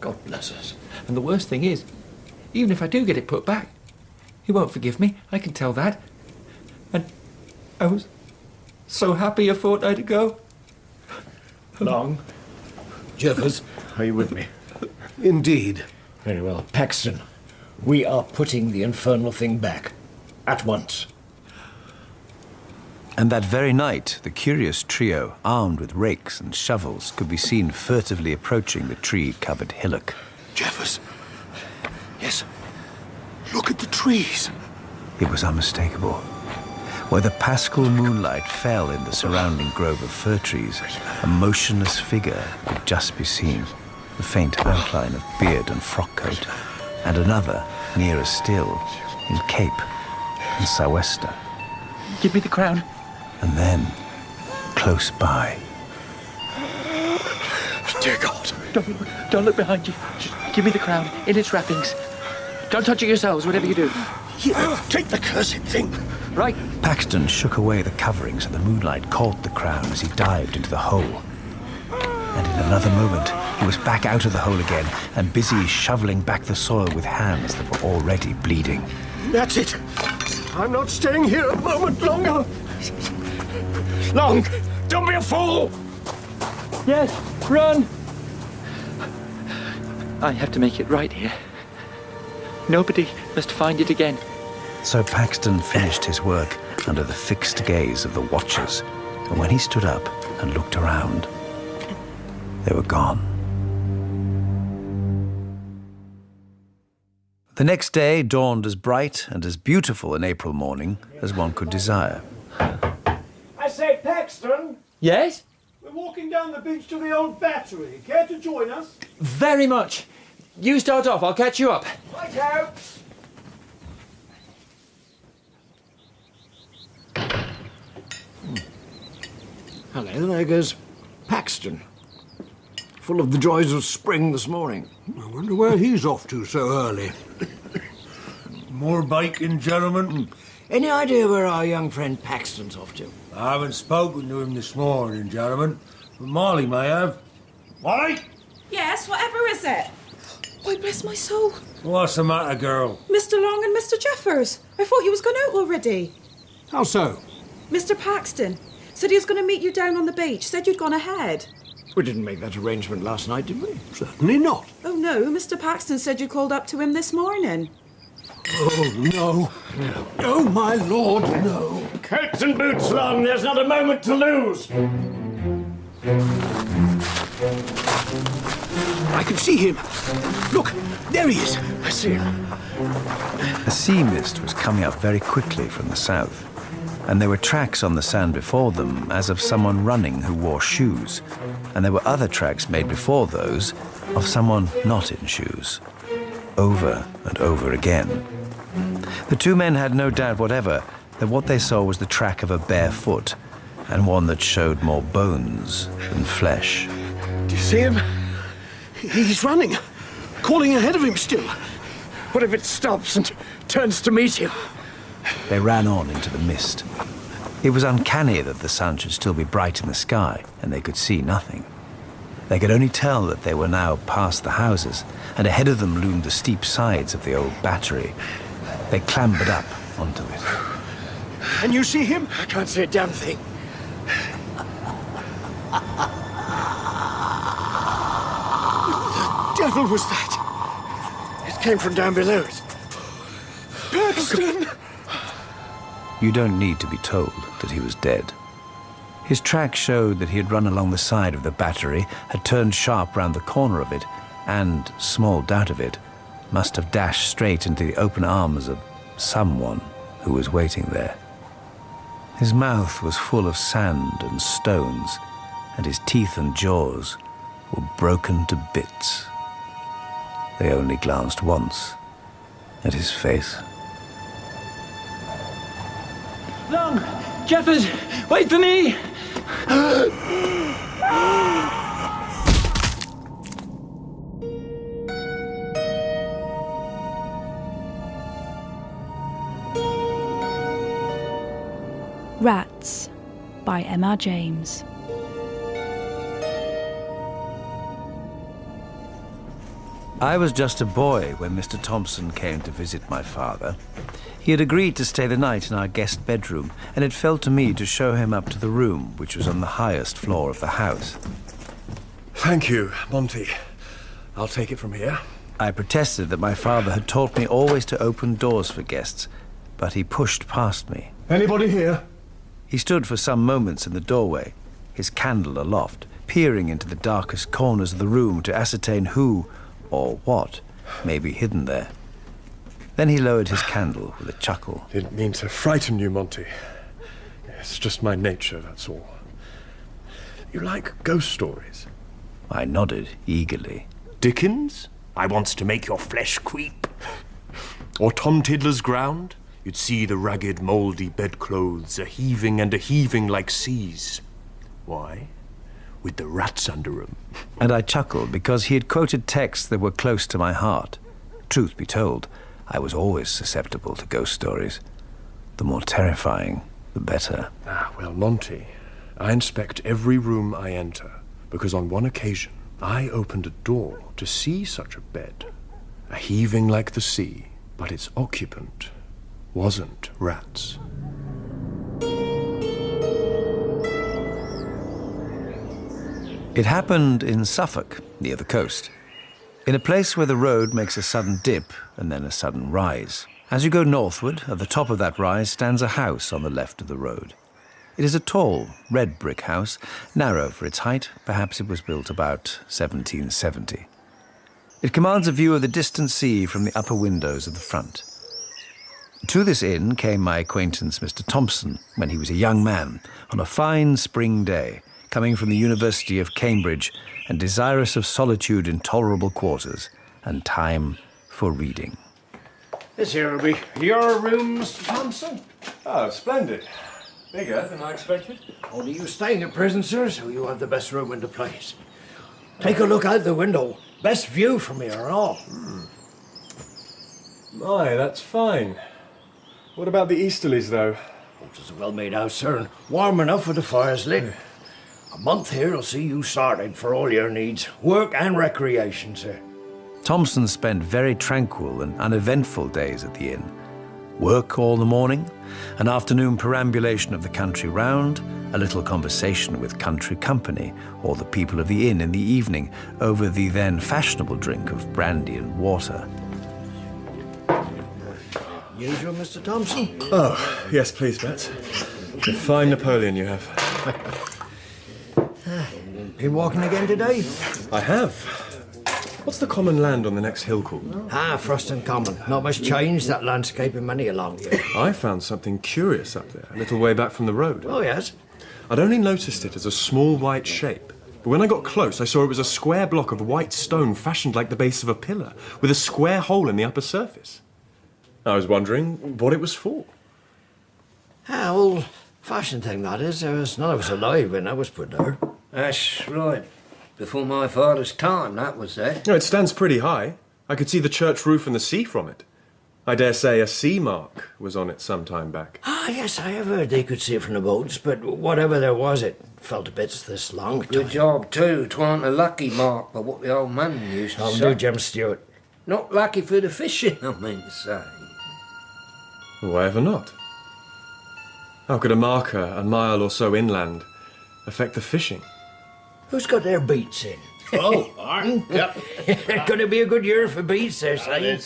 God bless us. And the worst thing is, even if I do get it put back, he won't forgive me, I can tell that. And I was so happy a fortnight ago. Long? Jeffers, Are you with me? Indeed. very well. Paxton, we are putting the infernal thing back. At once. And that very night, the curious trio, armed with rakes and shovels, could be seen furtively approaching the tree-covered hillock. Jeffers. Yes. Look at the trees. It was unmistakable. Where the paschal moonlight fell in the surrounding grove of fir trees, a motionless figure could just be seen, the faint outline of beard and frock coat, and another, nearer still, in cape and sou'wester. Give me the crown. And then, close by, Dear God. Don't look behind you. Just give me the crown in its wrappings. Don't touch it yourselves, whatever you do. Here, take the cursed thing. Right. Paxton shook away the coverings and the moonlight caught the crown as he dived into the hole. And in another moment, he was back out of the hole again and busy shoveling back the soil with hands that were already bleeding. That's it. I'm not staying here a moment longer. Long, don't be a fool. Yes, run. I have to make it right here. Nobody must find it again. So Paxton finished his work under the fixed gaze of the watchers, and when he stood up and looked around, they were gone. The next day dawned as bright and as beautiful an April morning as one could desire. I say, Paxton. Yes? We're walking down the beach to the old battery. Care to join us? Very much. You start off, I'll catch you up. Righto. Hello, there goes Paxton. Full of the joys of spring this morning. I wonder where he's off to so early. More biking, gentlemen? Any idea where our young friend Paxton's off to? I haven't spoken to him this morning, gentlemen, but Molly may have. Molly? Yes, whatever is it? Why, bless my soul. What's the matter, girl? Mr. Long and Mr. Jeffers. I thought you was gone out already. How so? Mr. Paxton said he was going to meet you down on the beach. Said you'd gone ahead. We didn't make that arrangement last night, did we? Certainly not. Oh, no. Mr. Paxton said you called up to him this morning. Oh, no. Oh, my lord, no. Coats and boots, Long. There's not a moment to lose. I can see him. Look, there he is. I see him. A sea mist was coming up very quickly from the south, and there were tracks on the sand before them as of someone running who wore shoes, and there were other tracks made before those of someone not in shoes, over and over again. The two men had no doubt whatever that what they saw was the track of a bare foot, and one that showed more bones than flesh. Do you see him? He's running, calling ahead of him still. What if it stops and turns to meet him? They ran on into the mist. It was uncanny that the sun should still be bright in the sky, and they could see nothing. They could only tell that they were now past the houses, and ahead of them loomed the steep sides of the old battery. They clambered up onto it. Can you see him? I can't see a damn thing. What the devil was that? It came from down below. Paxton! You don't need to be told that he was dead. His track showed that he had run along the side of the battery, had turned sharp round the corner of it, and, small doubt of it, must have dashed straight into the open arms of someone who was waiting there. His mouth was full of sand and stones, and his teeth and jaws were broken to bits. They only glanced once at his face. Long! Jeffers! Wait for me! Rats by M.R. James. I was just a boy when Mr. Thompson came to visit my father. He had agreed to stay the night in our guest bedroom, and it fell to me to show him up to the room, which was on the highest floor of the house. Thank you, Monty. I'll take it from here. I protested that my father had taught me always to open doors for guests, but he pushed past me. Anybody here? He stood for some moments in the doorway, his candle aloft, peering into the darkest corners of the room to ascertain who or what may be hidden there. Then he lowered his candle with a chuckle. Didn't mean to frighten you, Monty. It's just my nature, that's all. You like ghost stories? I nodded eagerly. Dickens? I wants to make your flesh creep. Or Tom Tiddler's Ground? You'd see the ragged, mouldy bedclothes a-heaving and a-heaving like seas. Why? With the rats under 'em. And I chuckled because he had quoted texts that were close to my heart. Truth be told, I was always susceptible to ghost stories. The more terrifying, the better. Well, Monty, I inspect every room I enter, because on one occasion I opened a door to see such a bed, a-heaving like the sea, but its occupant wasn't rats. It happened in Suffolk, near the coast, in a place where the road makes a sudden dip and then a sudden rise. As you go northward, at the top of that rise stands a house on the left of the road. It is a tall, red brick house, narrow for its height. Perhaps it was built about 1770. It commands a view of the distant sea from the upper windows of the front. To this inn came my acquaintance Mr. Thompson when he was a young man on a fine spring day, coming from the University of Cambridge and desirous of solitude in tolerable quarters and time for reading. This here will be your room, Mr. Thompson. Oh, splendid. Bigger than I expected. Only you staying at prison, sir, so you have the best room in the place. Take a look out the window. Best view from here and all. My, that's fine. What about the easterlies, though? It's a well-made house, sir, and warm enough with the fires lit. A month here will see you sorted for all your needs, work and recreation, sir. Thompson spent very tranquil and uneventful days at the inn. Work all the morning, an afternoon perambulation of the country round, a little conversation with country company or the people of the inn in the evening over the then fashionable drink of brandy and water. Usual, Mr. Thompson? Oh, yes, please, Bets. A fine Napoleon you have. Been walking again today? I have. What's the common land on the next hill called? Froston Common. Not much change, that landscape in many a long year. I found something curious up there, a little way back from the road. Oh, yes? I'd only noticed it as a small white shape. But when I got close, I saw it was a square block of white stone fashioned like the base of a pillar, with a square hole in the upper surface. I was wondering what it was for. Old-fashioned thing, that is. There was none of us alive when that was put there. That's right. Before my father's time, that was there. No, it stands pretty high. I could see the church roof and the sea from it. I dare say a sea mark was on it some time back. Yes, I have heard they could see it from the boats, but whatever there was, it fell to bits this long time. Good job, too. 'Twan't a lucky mark, but what the old man used to say. How do, James Stewart? Not lucky for the fishing, I mean to say. Why ever not? How could a marker a mile or so inland affect the fishing? Who's got their beats in? Oh, Martin. Yep. Could it be a good year for beats, they're saying?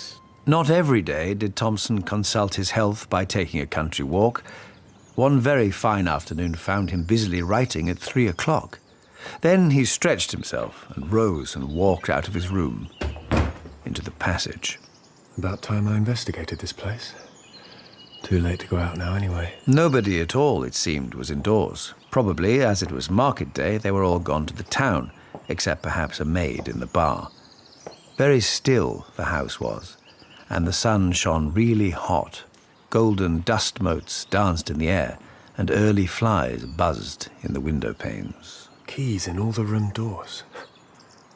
Not every day did Thompson consult his health by taking a country walk. One very fine afternoon found him busily writing at 3 o'clock. Then he stretched himself and rose and walked out of his room into the passage. About time I investigated this place. Too late to go out now anyway. Nobody at all, it seemed, was indoors. Probably, as it was market day, they were all gone to the town, except perhaps a maid in the bar. Very still the house was, and the sun shone really hot. Golden dust motes danced in the air, and early flies buzzed in the window panes. Keys in all the room doors.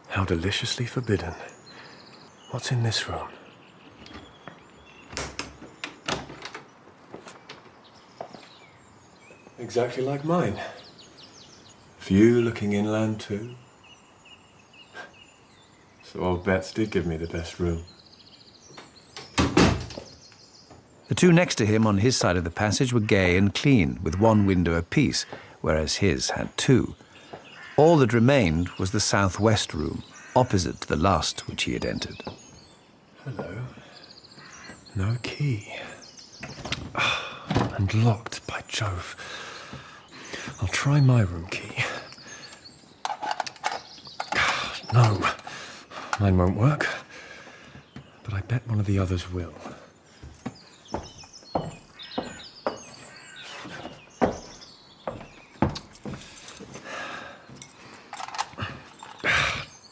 How deliciously forbidden. What's in this room? Exactly like mine. View looking inland too. So old Betts did give me the best room. The two next to him on his side of the passage were gay and clean, with one window apiece, whereas his had two. All that remained was the southwest room, opposite to the last which he had entered. Hello. No key. And locked, by Jove. I'll try my room key. No, mine won't work. But I bet one of the others will.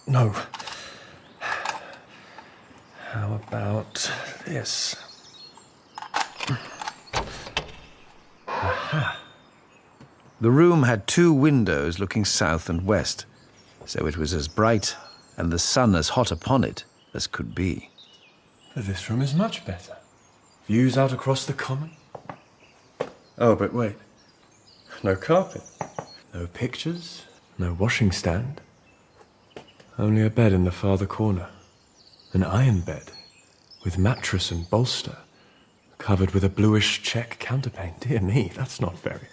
No. How about this? Aha. The room had two windows looking south and west, so it was as bright and the sun as hot upon it as could be. This room is much better. Views out across the common. Oh, but wait. No carpet. No pictures. No washing stand. Only a bed in the farther corner. An iron bed, with mattress and bolster, covered with a bluish check counterpane. Dear me, that's not very...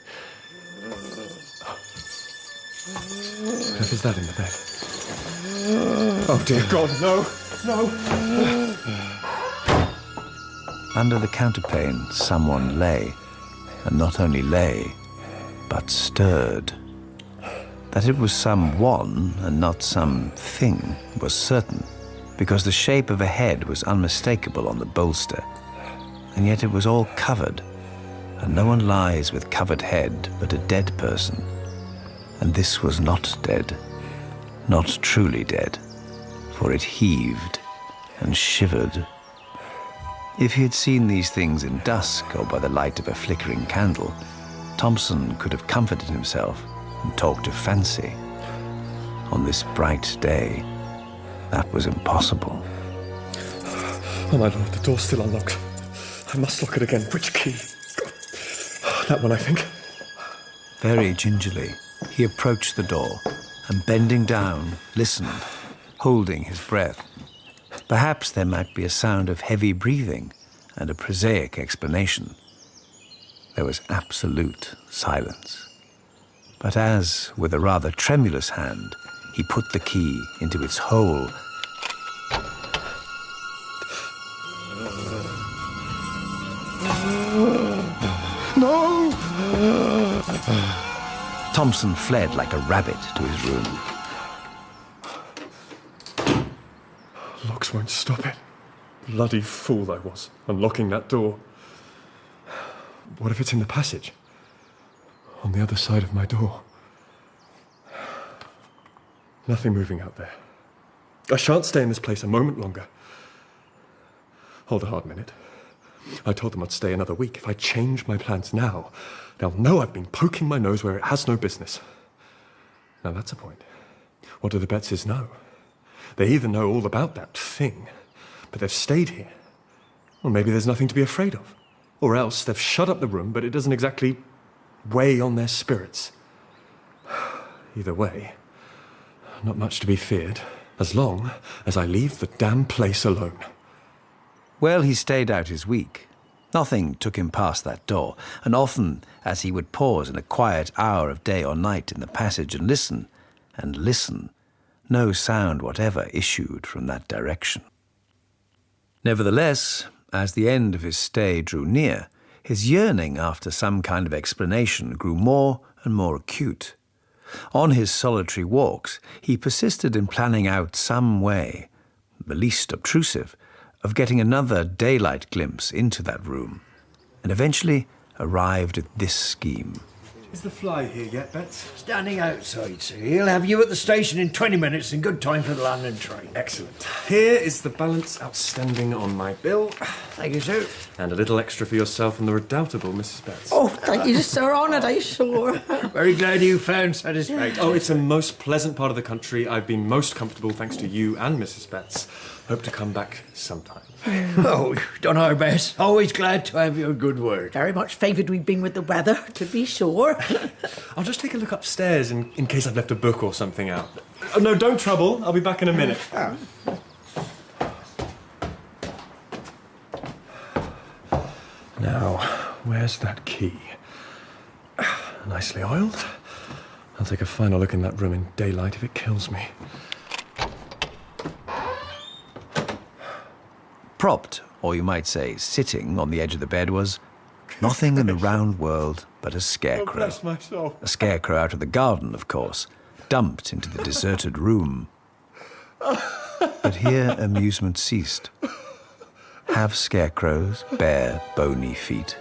If is that in the bed? Oh, dear God, no! No! Under the counterpane, someone lay, and not only lay, but stirred. That it was someone and not something was certain, because the shape of a head was unmistakable on the bolster, and yet it was all covered, and no one lies with covered head but a dead person, and this was not dead, not truly dead, for it heaved and shivered. If he had seen these things in dusk or by the light of a flickering candle, Thompson could have comforted himself and talked of fancy. On this bright day, that was impossible. Oh, my lord, the door's still unlocked. I must lock it again. Which key? That one, I think. Very gingerly, he approached the door and, bending down, listened, holding his breath. Perhaps there might be a sound of heavy breathing and a prosaic explanation. There was absolute silence. But as, with a rather tremulous hand, he put the key into its hole, No! Thompson fled like a rabbit to his room. Locks won't stop it. Bloody fool I was, unlocking that door. What if it's in the passage? On the other side of my door. Nothing moving out there. I shan't stay in this place a moment longer. Hold a hard minute. I told them I'd stay another week. If I change my plans now, they'll know I've been poking my nose where it has no business. Now that's a point. What do the Bettses know? They either know all about that thing, but they've stayed here. Or maybe there's nothing to be afraid of. Or else they've shut up the room, but it doesn't exactly weigh on their spirits. Either way, not much to be feared, as long as I leave the damn place alone. Well, he stayed out his week. Nothing took him past that door, and often, as he would pause in a quiet hour of day or night in the passage and listen, no sound whatever issued from that direction. Nevertheless, as the end of his stay drew near, his yearning after some kind of explanation grew more and more acute. On his solitary walks, he persisted in planning out some way, the least obtrusive, of getting another daylight glimpse into that room, and eventually arrived at this scheme. Is the fly here yet, Betts? Standing outside, sir. He'll have you at the station in 20 minutes in good time for the London train. Excellent. Here is the balance outstanding on my bill. Thank you, sir. And a little extra for yourself and the redoubtable Mrs. Betts. Oh, thank you, Sir Honoured, I'm sure. Very glad you found satisfaction. Oh, it's a most pleasant part of the country. I've been most comfortable thanks to you and Mrs. Betts. Hope to come back sometime. Oh, you've done our best. Always glad to have your good word. Very much favoured we've been with the weather, to be sure. I'll just take a look upstairs in case I've left a book or something out. Oh, no, don't trouble. I'll be back in a minute. Now, where's that key? Nicely oiled. I'll take a final look in that room in daylight if it kills me. Propped, or you might say sitting, on the edge of the bed was nothing in the round world but a Oh, scarecrow. bless my soul. A scarecrow out of the garden, of course, dumped into the deserted room. But here amusement ceased. Have scarecrows bare, bony feet?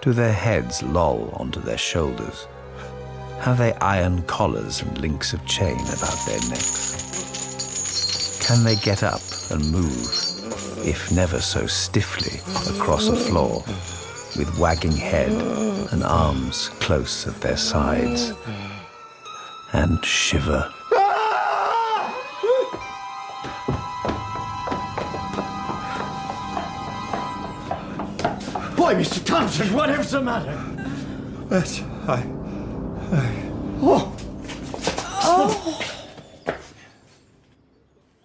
Do their heads loll onto their shoulders? Have they iron collars and links of chain about their necks? Can they get up and move, if never so stiffly, across a floor, with wagging head and arms close at their sides, and shiver? Why, Mr. Thompson, whatever's the matter? Yes, Oh!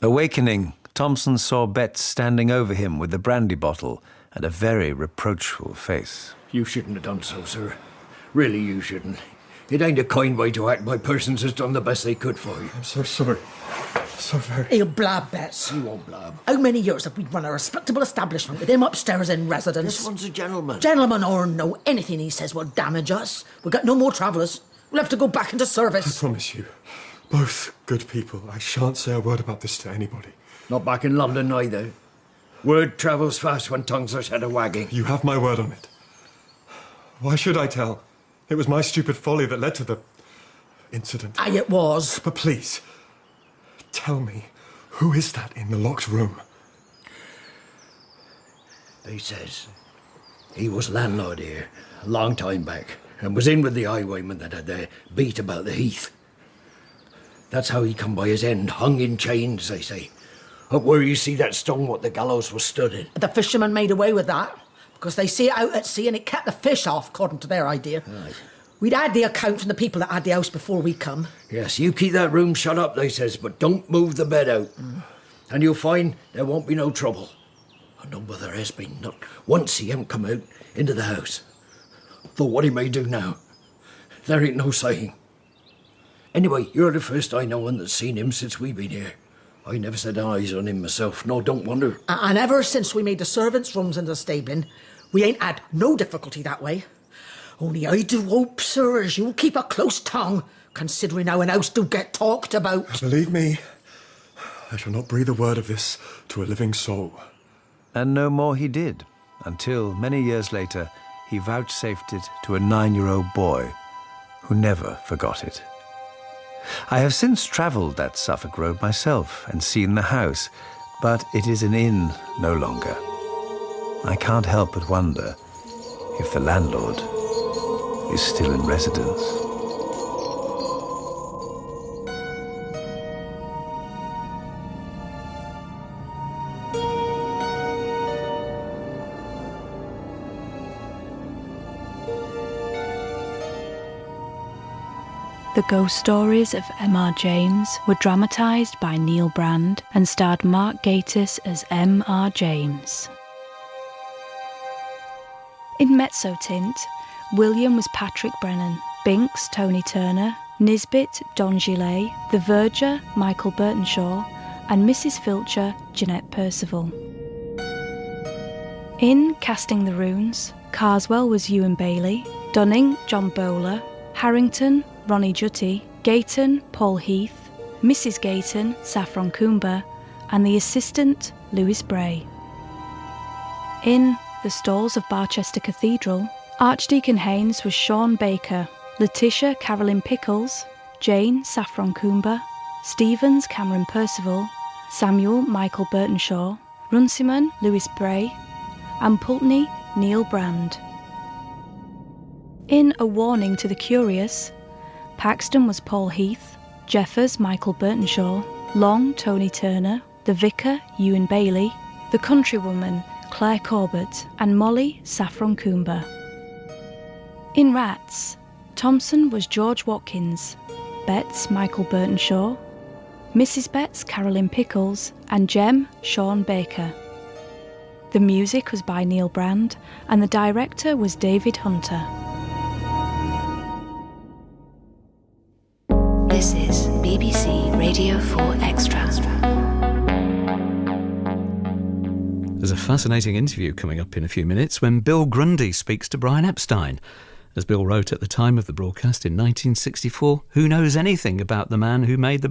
Awakening, Thompson saw Betts standing over him with the brandy bottle and a very reproachful face. You shouldn't have done so, sir. Really, you shouldn't. It ain't a kind way to act by persons that's done the best they could for you. I'm so sorry. So very. He'll blab, Bets. You won't blab. How many years have we run a respectable establishment with him upstairs in residence? This one's a gentleman. Gentleman or no, anything he says will damage us. We've got no more travellers. We'll have to go back into service. I promise you, both good people. I shan't say a word about this to anybody. Not back in London either. Word travels fast when tongues are set a-wagging. You have my word on it. Why should I tell? It was my stupid folly that led to the incident. Aye, it was. But please, tell me, who is that in the locked room? They says he was landlord here a long time back and was in with the highwayman that had their beat about the heath. That's how he come by his end, hung in chains, they say. Up where you see that stone what the gallows was stood in. The fishermen made away with that because they see it out at sea and it kept the fish off, according to their idea. Aye. We'd had the account from the people that had the house before we come. Yes, you keep that room shut up, they says, but don't move the bed out. And you'll find there won't be no trouble. I know whether there has been, not once he ain't come out into the house. Though what he may do now, there ain't no saying. Anyway, you're the first I know one that's seen him since we've been here. I never set eyes on him myself, no, don't wonder. And ever since we made the servants' rooms and the stabling, we ain't had no difficulty that way. Only I do hope, sir, as you'll keep a close tongue, considering how an house do get talked about. Believe me, I shall not breathe a word of this to a living soul. And no more he did, until many years later he vouchsafed it to a 9-year-old boy who never forgot it. I have since travelled that Suffolk road myself and seen the house, but it is an inn no longer. I can't help but wonder if the landlord is still in residence. The ghost stories of M.R. James were dramatised by Neil Brand and starred Mark Gatiss as M.R. James. In Mezzotint, William was Patrick Brennan, Binks Tony Turner, Nisbet Don Gillet, the Verger Michael Burtonshaw, and Mrs. Filcher Jeanette Percival. In Casting the Runes, Carswell was Ewan Bailey, Dunning John Bowler, Harrington Ronnie Jutty, Gayton Paul Heath, Mrs. Gayton Saffron Coomber, and the assistant Lewis Bray. In The Stalls of Barchester Cathedral, Archdeacon Haynes was Sean Baker, Letitia Carolyn Pickles, Jane Saffron Coomber, Stevens Cameron Percival, Samuel Michael Burtonshaw, Runciman Lewis Bray, and Pulteney Neil Brand. In A Warning to the Curious, Paxton was Paul Heath, Jeffers Michael Burtonshaw, Long Tony Turner, the Vicar Ewan Bailey, The Countrywoman, Claire Corbett, and Molly Saffron Coomber. In Rats, Thompson was George Watkins, Betts Michael Burtonshaw, Mrs. Betts Carolyn Pickles, and Jem Sean Baker. The music was by Neil Brand, and the director was David Hunter. This is BBC Radio 4 Extra. There's a fascinating interview coming up in a few minutes when Bill Grundy speaks to Brian Epstein. As Bill wrote at the time of the broadcast in 1964, who knows anything about the man who made the